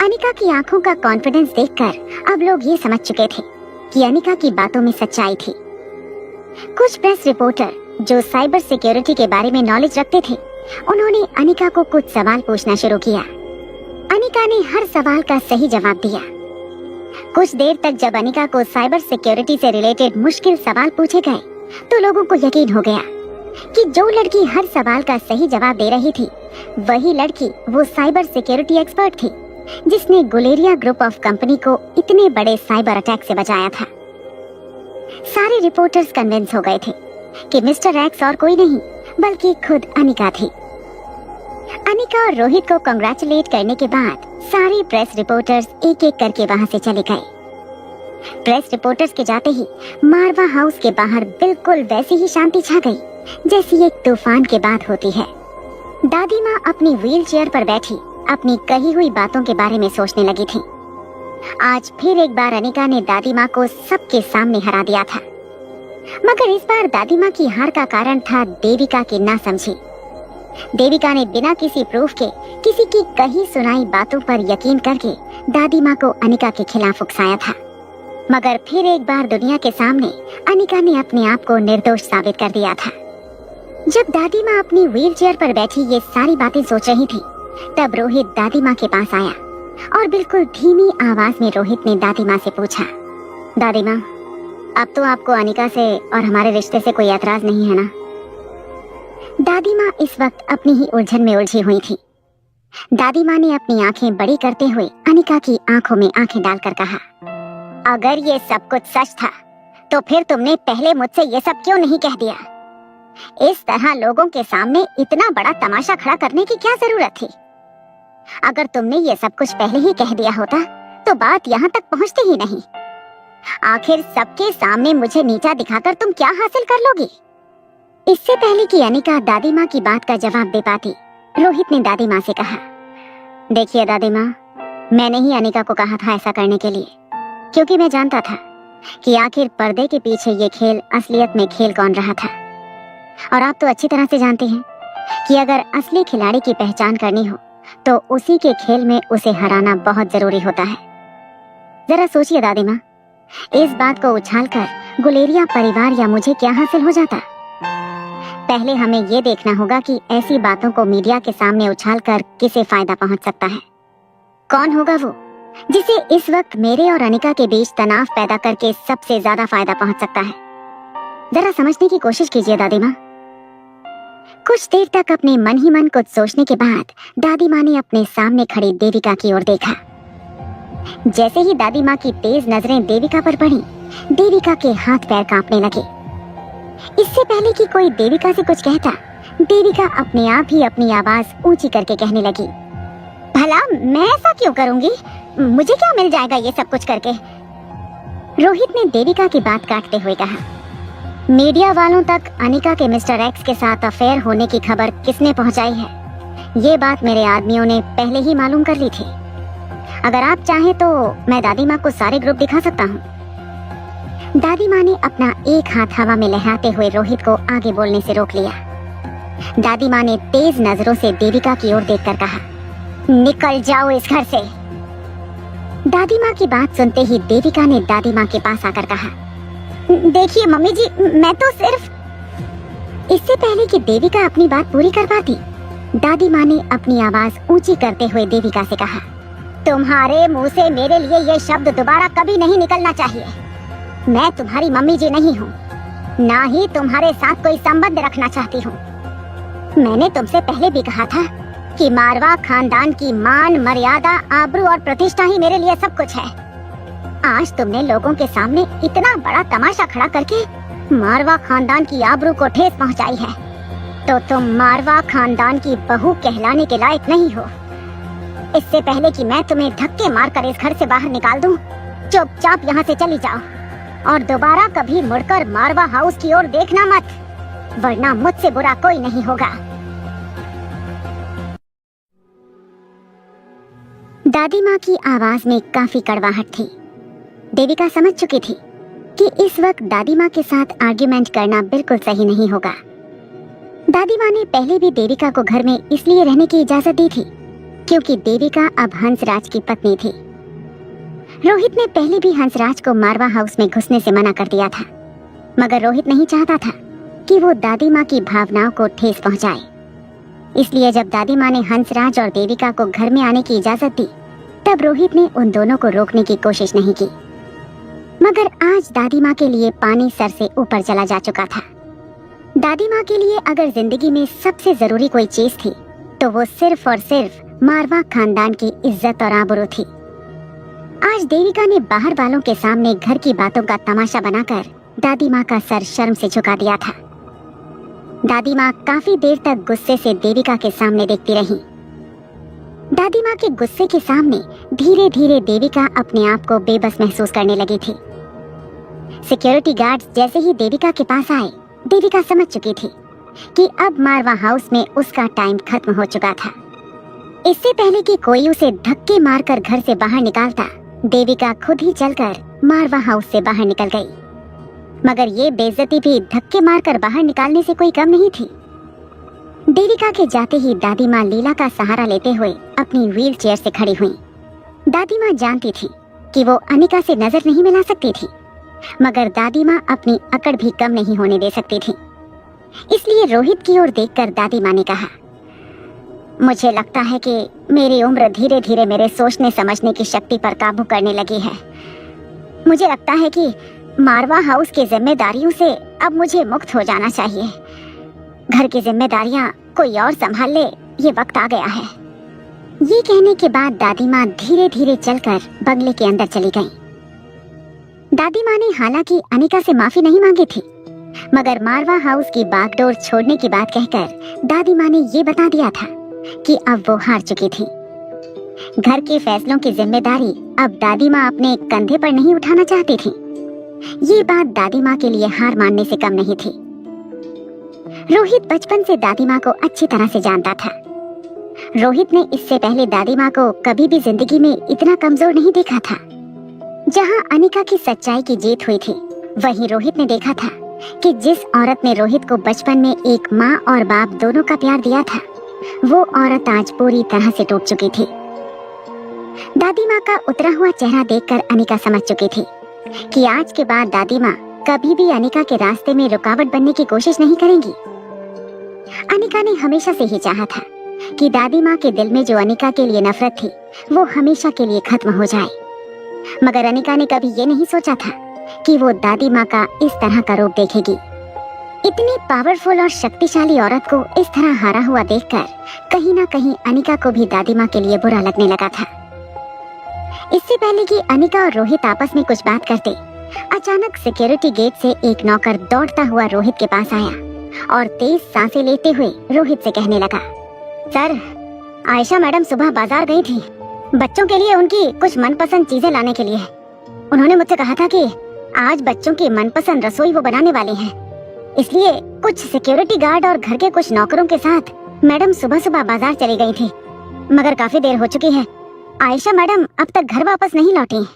अनिका की आंखों का कॉन्फिडेंस देखकर अब लोग ये समझ चुके थे कि अनिका की बातों में सच्चाई थी। कुछ प्रेस रिपोर्टर जो साइबर सिक्योरिटी के बारे में नॉलेज रखते थे, उन्होंने अनिका को कुछ सवाल पूछना शुरू किया। अनिका ने हर सवाल का सही जवाब दिया। कुछ देर तक जब अनिका को साइबर सिक्योरिटी से रिलेटेड मुश्किल सवाल पूछे गए तो लोगों को यकीन हो गया कि जो लड़की हर सवाल का सही जवाब दे रही थी, वही लड़की वो साइबर सिक्योरिटी एक्सपर्ट थी जिसने गुलेरिया ग्रुप ऑफ कंपनी को इतने बड़े साइबर अटैक से बचाया था। सारे रिपोर्टर्स कन्विंस हो गए थे कि मिस्टर एक्स और कोई नहीं बल्कि खुद अनिका थी। अनिका और रोहित को कांग्रेचुलेट करने के बाद सारे प्रेस रिपोर्टर्स एक एक करके वहां से चले गए। प्रेस रिपोर्टर्स के जाते ही मारवा हाउस के बाहर बिल्कुल वैसी ही शांति छा गई जैसी एक तूफान के बाद होती है। दादी माँ अपनी व्हील चेयर पर बैठी अपनी कही हुई बातों के बारे में सोचने लगी थी। आज फिर एक बार अनिका ने दादी माँ को सबके सामने हरा दिया था, मगर इस बार दादी माँ की हार का कारण था देविका की नासमझी। देविका ने बिना किसी प्रूफ के किसी की कही सुनाई बातों पर यकीन करके दादी माँ को अनिका के खिलाफ उकसाया था। मगर फिर एक बार दुनिया के सामने अनिका ने अपने आप को निर्दोष साबित कर दिया था। जब दादी माँ अपनी व्हील चेयर पर बैठी ये सारी बातें सोच रही थी, तब रोहित दादी माँ के पास आया और बिल्कुल धीमी आवाज में रोहित ने दादी माँ से पूछा, दादी माँ, अब तो आपको अनिका से और हमारे रिश्ते से कोई एतराज नहीं है ना? दादी माँ इस वक्त अपनी ही उलझन में उलझी हुई थी। दादी माँ ने अपनी आंखें बड़ी करते हुए अनिका की आंखों में आंखें डालकर कहा, अगर ये सब कुछ सच था तो फिर तुमने पहले मुझसे ये सब क्यों नहीं कह दिया? इस तरह लोगों के सामने इतना बड़ा तमाशा खड़ा करने की क्या जरूरत थी? अगर तुमने ये सब कुछ पहले ही कह दिया होता तो बात यहाँ तक पहुँचती ही नहीं। आखिर सबके सामने मुझे नीचा दिखाकर तुम क्या हासिल कर लोगी? इससे पहले कि अनिका दादी माँ की बात का जवाब दे पाती, रोहित ने दादी माँ से कहा, देखिए दादी माँ, मैंने ही अनिका को कहा था ऐसा करने के लिए, क्योंकि मैं जानता था कि आखिर पर्दे के पीछे ये खेल असलियत में खेल कौन रहा था। और आप तो अच्छी तरह से जानते हैं कि अगर असली खिलाड़ी की पहचान करनी हो तो उसी के खेल में उसे हराना बहुत जरूरी होता है। जरा सोचिए दादी माँ, इस बात को उछालकर गुलेरिया परिवार या मुझे क्या हासिल हो जाता? पहले हमें ये देखना होगा कि ऐसी बातों को मीडिया के सामने उछालकर किसे फायदा पहुंच सकता है। कौन होगा वो जिसे इस वक्त मेरे और अनिका के बीच तनाव पैदा करके सबसे ज्यादा फायदा पहुंच सकता है? जरा समझने की कोशिश कीजिए दादी माँ। कुछ देर तक अपने मन ही मन कुछ सोचने के बाद दादी माँ ने अपने सामने खड़ी देविका की ओर देखा। जैसे ही दादी माँ की तेज नजरें देविका पर पड़ी, देविका के हाथ पैर कांपने लगे। इससे पहले कि कोई देविका से कुछ कहता, देविका अपने आप ही अपनी आवाज ऊंची करके कहने लगी, भला मैं ऐसा क्यों करूंगी? मुझे क्या मिल जाएगा ये सब कुछ करके? रोहित ने देविका की बात काटते हुए कहा, मीडिया वालों तक अनिका के मिस्टर एक्स के साथ अफेयर होने की खबर किसने पहुंचाई है, ये बात मेरे आदमियों ने पहले ही मालूम कर ली थी। अगर आप चाहें तो मैं दादी माँ को सारे ग्रुप दिखा सकता हूँ। दादी माँ ने अपना एक हाथ हवा में लहराते हुए रोहित को आगे बोलने से रोक लिया। दादी माँ ने तेज नजरों से देविका की ओर देखकर कहा, निकल जाओ इस घर से। दादी माँ की बात सुनते ही देविका ने दादी माँ के पास आकर कहा, देखिए मम्मी जी, मैं तो सिर्फ। इससे पहले कि देविका अपनी बात पूरी कर पाती, दादी माँ ने अपनी आवाज ऊंची करते हुए देविका से कहा, तुम्हारे मुंह से मेरे लिए ये शब्द दोबारा कभी नहीं निकलना चाहिए। मैं तुम्हारी मम्मी जी नहीं हूँ, ना ही तुम्हारे साथ कोई संबंध रखना चाहती हूँ। मैंने तुमसे पहले भी कहा था कि मारवा खानदान की मान, मर्यादा, आबरू और प्रतिष्ठा ही मेरे लिए सब कुछ है। आज तुमने लोगों के सामने इतना बड़ा तमाशा खड़ा करके मारवा खानदान की आबरू को ठेस पहुंचाई है, तो तुम मारवा खानदान की बहू कहलाने के लायक नहीं हो। इससे पहले कि मैं तुम्हें धक्के मारकर इस घर से बाहर निकाल दूं, चुपचाप यहाँ से चली जाओ और दोबारा कभी मुड़कर मारवा हाउस की ओर देखना मत, वरना मुझसे बुरा कोई नहीं होगा। दादी माँ की आवाज में काफी कड़वाहट थी। देविका समझ चुकी थी कि इस वक्त दादी माँ के साथ आर्ग्यूमेंट करना बिल्कुल सही नहीं होगा। दादी माँ ने पहले भी देविका को घर में इसलिए रहने की इजाजत दी थी क्योंकि देविका अब हंसराज की पत्नी थी। रोहित ने पहले भी हंसराज को मारवा हाउस में घुसने से मना कर दिया था, मगर रोहित नहीं चाहता था कि वो दादी माँ की भावनाओं को ठेस पहुंचाए। इसलिए जब दादी माँ ने हंसराज और देविका को घर में आने की इजाजत दी, तब रोहित ने उन दोनों को रोकने की कोशिश नहीं की। मगर आज दादी माँ के लिए पानी सर से ऊपर चला जा चुका था। दादी माँ के लिए अगर जिंदगी में सबसे जरूरी कोई चीज थी तो वो सिर्फ और सिर्फ मारवा खानदान की इज्जत और आबरू थी। आज देविका ने बाहर वालों के सामने घर की बातों का तमाशा बनाकर दादी माँ का सर शर्म से झुका दिया था। दादी माँ काफी देर तक गुस्से से देविका के सामने देखती रही। दादी माँ के गुस्से के सामने धीरे धीरे देविका अपने आप को बेबस महसूस करने लगी थी। सिक्योरिटी गार्ड्स जैसे ही देविका के पास आए, देविका समझ चुकी थी कि अब मारवा हाउस में उसका टाइम खत्म हो चुका था। इससे पहले कि कोई उसे धक्के मारकर घर से बाहर निकालता, देविका खुद ही चलकर मारवा हाउस से बाहर निकल गई। मगर ये बेइज्जती भी धक्के मारकर बाहर निकालने से कोई कम नहीं थी। देविका के जाते ही दादी माँ लीला का सहारा लेते हुए अपनी व्हील चेयर से खड़ी हुई। दादी माँ जानती थी कि वो अनिका से नजर नहीं मिला सकती थी, मगर दादी माँ अपनी अकड़ भी कम नहीं होने दे सकती थी। इसलिए रोहित की ओर देखकर दादी माँ ने कहा, मुझे लगता है कि मेरी उम्र धीरे धीरे मेरे सोचने समझने की शक्ति पर काबू करने लगी है। मुझे लगता है कि मारवा हाउस की जिम्मेदारियों से अब मुझे मुक्त हो जाना चाहिए। घर की जिम्मेदारियां कोई और संभाल ले, ये वक्त आ गया है। ये कहने के बाद दादी माँ धीरे धीरे चलकर बंगले के अंदर चली गईं। दादी माँ ने हालांकि अनिका से माफी नहीं मांगी थी, मगर मारवा हाउस की बागडोर छोड़ने की बात कहकर दादी माँ ने ये बता दिया था कि अब वो हार चुकी थी। घर के फैसलों की जिम्मेदारी अब दादी माँ अपने कंधे पर नहीं उठाना चाहती थी। ये बात दादी माँ के लिए हार मानने से कम नहीं थी। रोहित बचपन से दादी माँ को अच्छी तरह से जानता था। रोहित ने इससे पहले दादी माँ को कभी भी जिंदगी में इतना कमजोर नहीं देखा था। जहाँ अनिका की सच्चाई की जीत हुई थी, वहीं रोहित ने देखा था कि जिस औरत ने रोहित को बचपन में एक माँ और बाप दोनों का प्यार दिया था, वो औरत आज पूरी तरह से टूट चुकी थी। दादी माँ का उतरा हुआ चेहरा देखकर अनिका समझ चुकी थी कि आज के बाद दादी माँ कभी भी अनिका के रास्ते में रुकावट बनने की कोशिश नहीं करेंगी। अनिका ने हमेशा से ही चाहा था कि दादी माँ के दिल में जो अनिका के लिए नफरत थी, वो हमेशा के लिए खत्म हो जाए। मगर अनिका ने कभी ये नहीं सोचा था कि वो दादी माँ का इस तरह का रूप देखेगी। इतनी पावरफुल और शक्तिशाली औरत को इस तरह हारा हुआ देखकर कहीं ना कहीं अनिका को भी दादी माँ के लिए बुरा लगने लगा था। इससे पहले कि अनिका और रोहित आपस में कुछ बात करते, अचानक सिक्योरिटी गेट से एक नौकर दौड़ता हुआ रोहित के पास आया और तेज सांसें लेते हुए रोहित से कहने लगा, सर, आयशा मैडम सुबह बाजार गई थी बच्चों के लिए उनकी कुछ मनपसंद चीजें लाने के लिए। उन्होंने मुझसे कहा था कि आज बच्चों की मनपसंद रसोई वो बनाने वाले हैं, इसलिए कुछ सिक्योरिटी गार्ड और घर के कुछ नौकरों के साथ मैडम सुबह सुबह बाजार चली गई थी। मगर काफी देर हो चुकी है, आयशा मैडम अब तक घर वापस नहीं लौटी।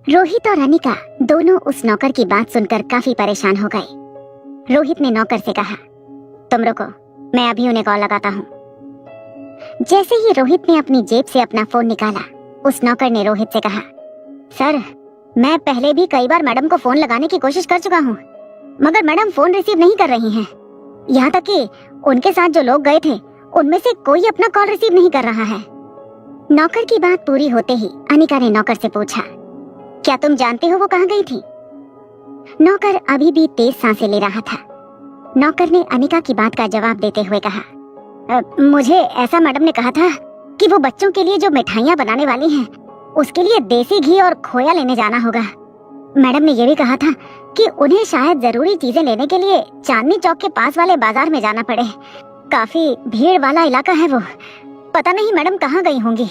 रोहित और अनिका दोनों उस नौकर की बात सुनकर काफी परेशान हो गए। रोहित ने नौकर से कहा, तुम रुको, मैं अभी उन्हें कॉल लगाता हूँ। जैसे ही रोहित ने अपनी जेब से अपना फोन निकाला, उस नौकर ने रोहित से कहा, सर, मैं पहले भी कई बार मैडम को फोन लगाने की कोशिश कर चुका हूँ, मगर मैडम फोन रिसीव नहीं कर रही हैं। यहाँ तक कि उनके साथ जो लोग गए थे, उनमें से कोई अपना कॉल रिसीव नहीं कर रहा है। नौकर की बात पूरी होते ही अनिका ने नौकर से पूछा, क्या तुम जानते हो वो कहाँ गई थी? नौकर अभी भी तेज सांसें ले रहा था। नौकर ने अनिका की बात का जवाब देते हुए कहा, मुझे ऐसा मैडम ने कहा था कि वो बच्चों के लिए जो मिठाइयाँ बनाने वाली हैं, उसके लिए देसी घी और खोया लेने जाना होगा। मैडम ने ये भी कहा था कि उन्हें शायद जरूरी चीजें लेने के लिए चांदनी चौक के पास वाले बाजार में जाना पड़े। काफी भीड़ वाला इलाका है वो, पता नहीं मैडम कहाँ गई होंगी।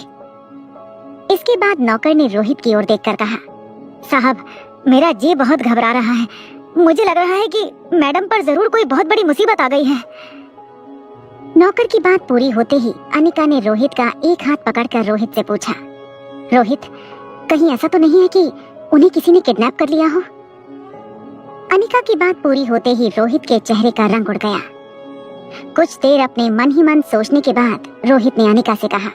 इसके बाद नौकर ने रोहित की ओर देखकर कहा, साहब, मेरा जी बहुत घबरा रहा है। मुझे लग रहा है कि मैडम पर जरूर कोई बहुत बड़ी मुसीबत आ गई है। नौकर की बात पूरी होते ही अनिका ने रोहित का एक हाथ पकड़कर रोहित से पूछा, रोहित, कहीं ऐसा तो नहीं है कि उन्हें किसी ने किडनैप कर लिया हो? अनिका की बात पूरी होते ही रोहित के चेहरे का रंग उड़ गया। कुछ देर अपने मन ही मन सोचने के बाद रोहित ने अनिका से कहा,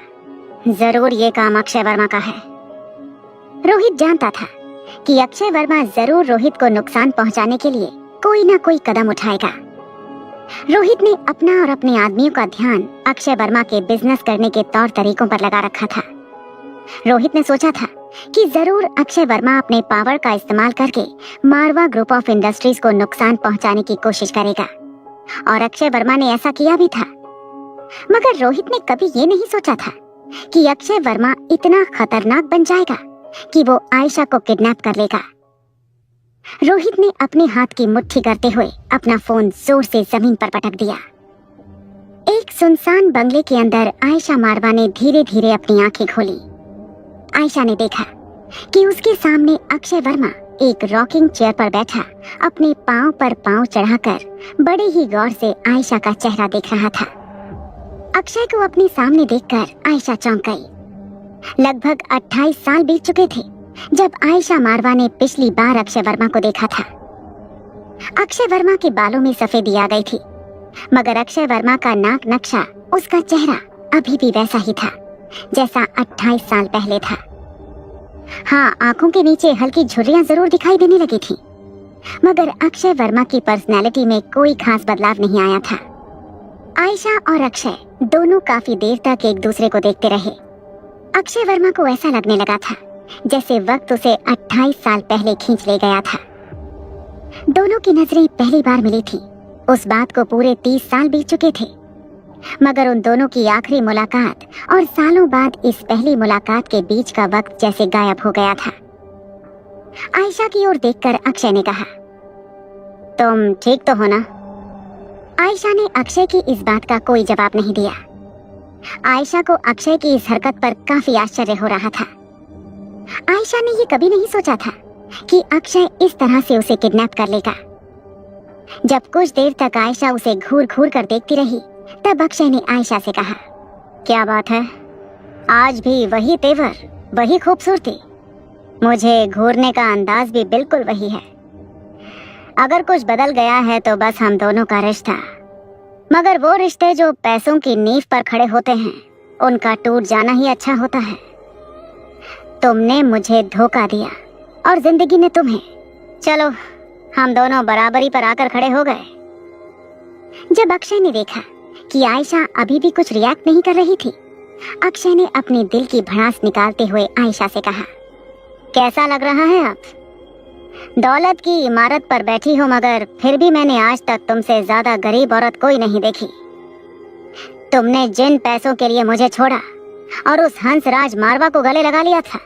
जरूर ये काम अक्षय वर्मा का है। रोहित जानता था कि अक्षय वर्मा जरूर रोहित को नुकसान पहुंचाने के लिए कोई ना कोई कदम उठाएगा। रोहित ने अपना और अपने आदमियों का ध्यान अक्षय वर्मा के बिजनेस करने के तौर तरीकों पर लगा रखा था। रोहित ने सोचा था कि जरूर अक्षय वर्मा अपने पावर का इस्तेमाल करके मारवा ग्रुप ऑफ इंडस्ट्रीज को नुकसान पहुंचाने की कोशिश करेगा, और अक्षय वर्मा ने ऐसा किया भी था। मगर रोहित ने कभी ये नहीं सोचा था कि अक्षय वर्मा इतना खतरनाक बन जाएगा कि वो आयशा को किडनैप कर लेगा। रोहित ने अपने हाथ की मुट्ठी करते हुए अपना फोन जोर से जमीन पर पटक दिया। एक सुनसान बंगले के अंदर आयशा मारवा ने धीरे धीरे अपनी आंखें खोली। आयशा ने देखा कि उसके सामने अक्षय वर्मा एक रॉकिंग चेयर पर बैठा अपने पांव पर पांव चढ़ाकर बड़े ही गौर से आयशा का चेहरा देख रहा था। अक्षय को अपने सामने देखकर आयशा चौंक गई। लगभग 28 साल बीत चुके थे जब आयशा मारवा ने पिछली बार अक्षय वर्मा को देखा था। अक्षय वर्मा के बालों में सफेदी आ गई थी, मगर अक्षय वर्मा का नाक नक्शा, उसका चेहरा अभी भी वैसा ही था जैसा 28 साल पहले था। हाँ, आंखों के नीचे हल्की झुर्रियां जरूर दिखाई देने लगी थी, मगर अक्षय वर्मा की पर्सनैलिटी में कोई खास बदलाव नहीं आया था। आयशा और अक्षय दोनों काफी देर तक एक दूसरे को देखते रहे। अक्षय वर्मा को ऐसा लगने लगा था जैसे वक्त उसे 28 साल पहले खींच ले गया था। दोनों की नजरें पहली बार मिली थी, उस बात को पूरे 30 साल बीत चुके थे, मगर उन दोनों की आखिरी मुलाकात और सालों बाद इस पहली मुलाकात के बीच का वक्त जैसे गायब हो गया था। आयशा की ओर देखकर अक्षय ने कहा, तुम ठीक तो हो ना? आयशा ने अक्षय की इस बात का कोई जवाब नहीं दिया। आयशा को अक्षय की इस हरकत पर काफी आश्चर्य हो रहा था। आयशा ने ये कभी नहीं सोचा था कि अक्षय इस तरह से उसे किडनैप कर लेगा। जब कुछ देर तक आयशा उसे घूर घूर कर देखती रही, तब अक्षय ने आयशा से कहा, क्या बात है, आज भी वही तेवर, वही खूबसूरती, मुझे घूरने का अंदाज भी बिल्कुल वही है। अगर कुछ बदल गया है तो बस हम दोनों का रिश्ता, मगर वो रिश्ते जो पैसों की नींव पर खड़े होते हैं, उनका टूट जाना ही अच्छा होता है। तुमने मुझे धोखा दिया और जिंदगी ने तुम्हें। चलो, हम दोनों बराबरी पर आकर खड़े हो गए। जब अक्षय ने देखा कि आयशा अभी भी कुछ रिएक्ट नहीं कर रही थी, अक्षय ने अपने दिल की भड़ास निकालते हुए आयशा से कहा, कैसा लग रहा है आप? दौलत की इमारत पर बैठी हो, मगर फिर भी मैंने आज तक तुमसे ज्यादा गरीब औरत कोई नहीं देखी। तुमने जिन पैसों के लिए मुझे छोड़ा और उस हंसराज मारवा को गले लगा लिया था,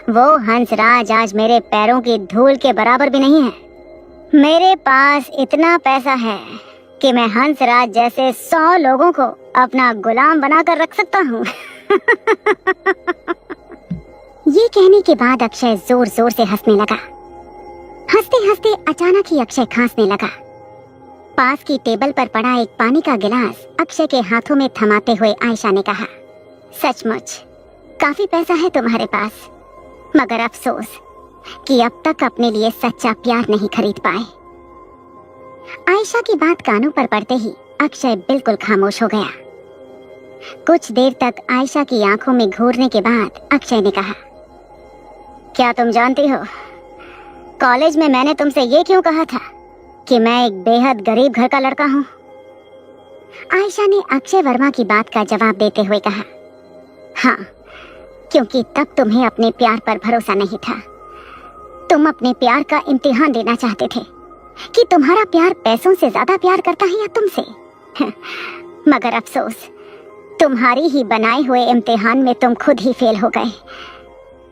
वो हंसराज आज मेरे पैरों की धूल के बराबर भी नहीं है। मेरे पास इतना पैसा है कि मैं हंसराज जैसे 100 लोगों को अपना गुलाम बनाकर रख सकता हूँ। ये कहने के बाद अक्षय जोर जोर से हंसने लगा। हंसते हंसते अचानक ही अक्षय खांसने लगा। पास की टेबल पर पड़ा एक पानी का गिलास अक्षय के हाथों में थमाते हुए आयशा ने कहा, सचमुच काफी पैसा है तुम्हारे पास, मगर अफसोस कि अब तक अपने लिए सच्चा प्यार नहीं खरीद पाए। आयशा की बात कानों पर पड़ते ही अक्षय बिल्कुल खामोश हो गया। कुछ देर तक आयशा की आंखों में घूरने के बाद अक्षय ने कहा, क्या तुम जानती हो, कॉलेज में मैंने तुमसे ये क्यों कहा था कि मैं एक बेहद गरीब घर का लड़का हूँ? आयशा ने अक्षय वर्मा की बात का जवाब देते हुए कहा, हाँ, क्योंकि तब तुम्हें अपने प्यार पर भरोसा नहीं था। तुम अपने प्यार का इम्तिहान देना चाहते थे कि तुम्हारा प्यार पैसों से ज्यादा प्यार करता है या तुमसे। मगर अफसोस, तुम्हारी ही बनाए हुए इम्तिहान में तुम खुद ही फेल हो गए।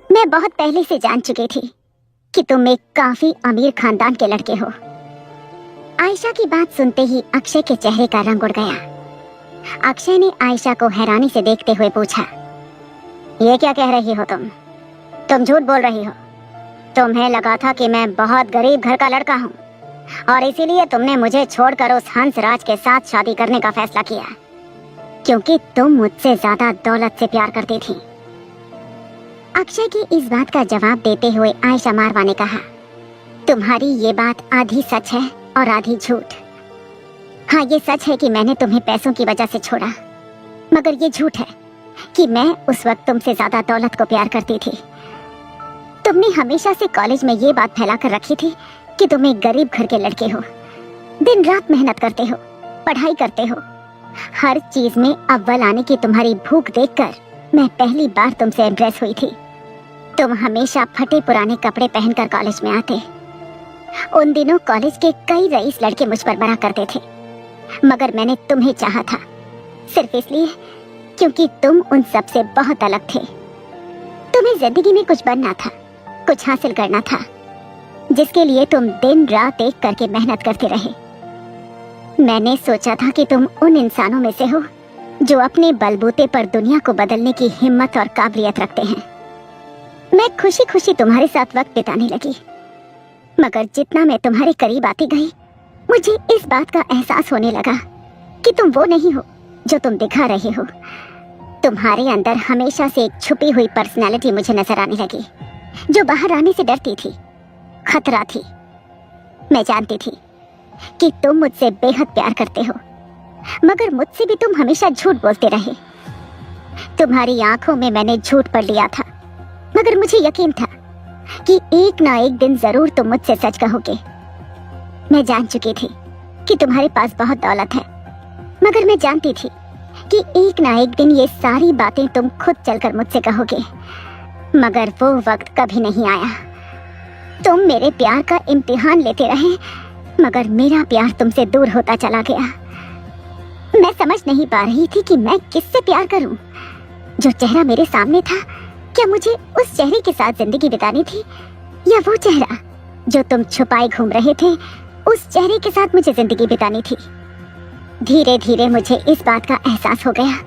मैं बहुत पहले से जान चुकी थी कि तुम एक काफी अमीर खानदान के लड़के हो। आयशा की बात सुनते ही अक्षय के चेहरे का रंग उड़ गया। अक्षय ने आयशा को हैरानी से देखते हुए पूछा, ये क्या कह रही हो तुम? तुम झूठ बोल रही हो। तुम्हें लगा था कि मैं बहुत गरीब घर का लड़का हूँ और इसीलिए तुमने मुझे छोड़कर उस हंसराज के साथ शादी करने का फैसला किया, क्योंकि तुम मुझसे ज्यादा दौलत से प्यार करती थी। अक्षय की इस बात का जवाब देते हुए आयशा मारवा ने कहा, तुम्हारी ये बात आधी सच है और आधी झूठ। हाँ, ये सच है कि मैंने तुम्हें पैसों की वजह से छोड़ा, मगर ये झूठ है कि मैं उस वक्त तुमसे ज्यादा दौलत को प्यार करती थी। तुमने हमेशा से कॉलेज में ये बात फैला कर रखी थी कि तुम एक गरीब घर के लड़के हो, दिन रात मेहनत करते हो, पढ़ाई करते हो। हर चीज में अव्वल आने की तुम्हारी भूख देखकर मैं पहली बार तुमसे इम्प्रेस हुई थी। तुम हमेशा फटे पुराने कपड़े पहनकर कॉलेज में आते। उन दिनों कॉलेज के कई रईस लड़के मुझ पर बड़ा करते थे, मगर मैंने तुम्हें चाहा था सिर्फ इसलिए क्योंकि तुम उन सब से बहुत अलग थे। तुम्हें जिंदगी में कुछ बनना था, कुछ हासिल करना था, जिसके लिए तुम दिन रात एक करके मेहनत करते रहे। मैंने सोचा था कि तुम उन इंसानों में से हो जो अपने बलबूते पर दुनिया को बदलने की हिम्मत और काबिलियत रखते हैं। मैं खुशी खुशी तुम्हारे साथ वक्त बिताने लगी, मगर जितना मैं तुम्हारे करीब आती गई, मुझे इस बात का एहसास होने लगा कि तुम वो नहीं हो जो तुम दिखा रहे हो। तुम्हारे अंदर हमेशा से एक छुपी हुई पर्सनैलिटी मुझे नजर आने लगी, जो बाहर आने से डरती थी, खतरा थी। मैं जानती थी कि तुम मुझसे बेहद प्यार करते हो, मगर मुझसे भी तुम हमेशा झूठ बोलते रहे। तुम्हारी आंखों में मैंने झूठ पढ़ लिया था, मगर मुझे यकीन था कि एक ना एक दिन जरूर तुम मुझसे सच कहोगे। मैं जान चुकी थी कि तुम्हारे पास बहुत दौलत है, मगर मैं जानती थी कि एक ना एक दिन ये सारी बातें तुम खुद चलकर मुझसे कहोगे। मगर वो वक्त कभी नहीं आया। तुम मेरे प्यार का इम्तिहान लेते रहे, मगर मेरा प्यार तुमसे दूर होता चला गया। मैं समझ नहीं पा रही थी कि मैं किससे प्यार करूं। जो चेहरा मेरे सामने था, क्या मुझे उस चेहरे के साथ जिंदगी बितानी थी, या वो चेहरा जो तुम छुपाए घूम रहे थे, उस चेहरे के साथ मुझे जिंदगी बितानी थी। धीरे धीरे मुझे इस बात का एहसास हो गया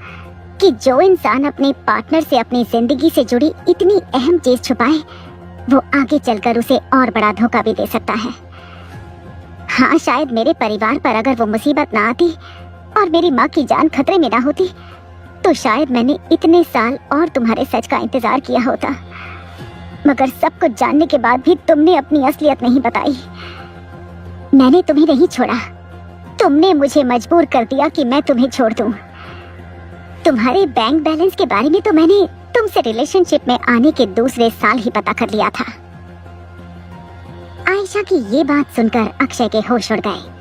कि जो इंसान अपने पार्टनर से अपनी जिंदगी से जुड़ी इतनी अहम चीज छुपाए, वो आगे चलकर उसे और बड़ा धोखा भी दे सकता है। हाँ, शायद मेरे परिवार पर अगर वो मुसीबत ना आती और मेरी माँ की जान खतरे में ना होती, तो शायद मैंने इतने साल और तुम्हारे सच का इंतजार किया होता। मगर सब कुछ जानने के बाद भी तुमने अपनी असलियत नहीं बताई। मैंने तुम्हें नहीं छोड़ा, तुमने मुझे मजबूर कर दिया कि मैं तुम्हें छोड़ दूं। तुम्हारे बैंक बैलेंस के बारे में तो मैंने तुमसे रिलेशनशिप में आने के दूसरे साल ही पता कर लिया था। आयशा की ये बात सुनकर अक्षय के होश उड़ गए।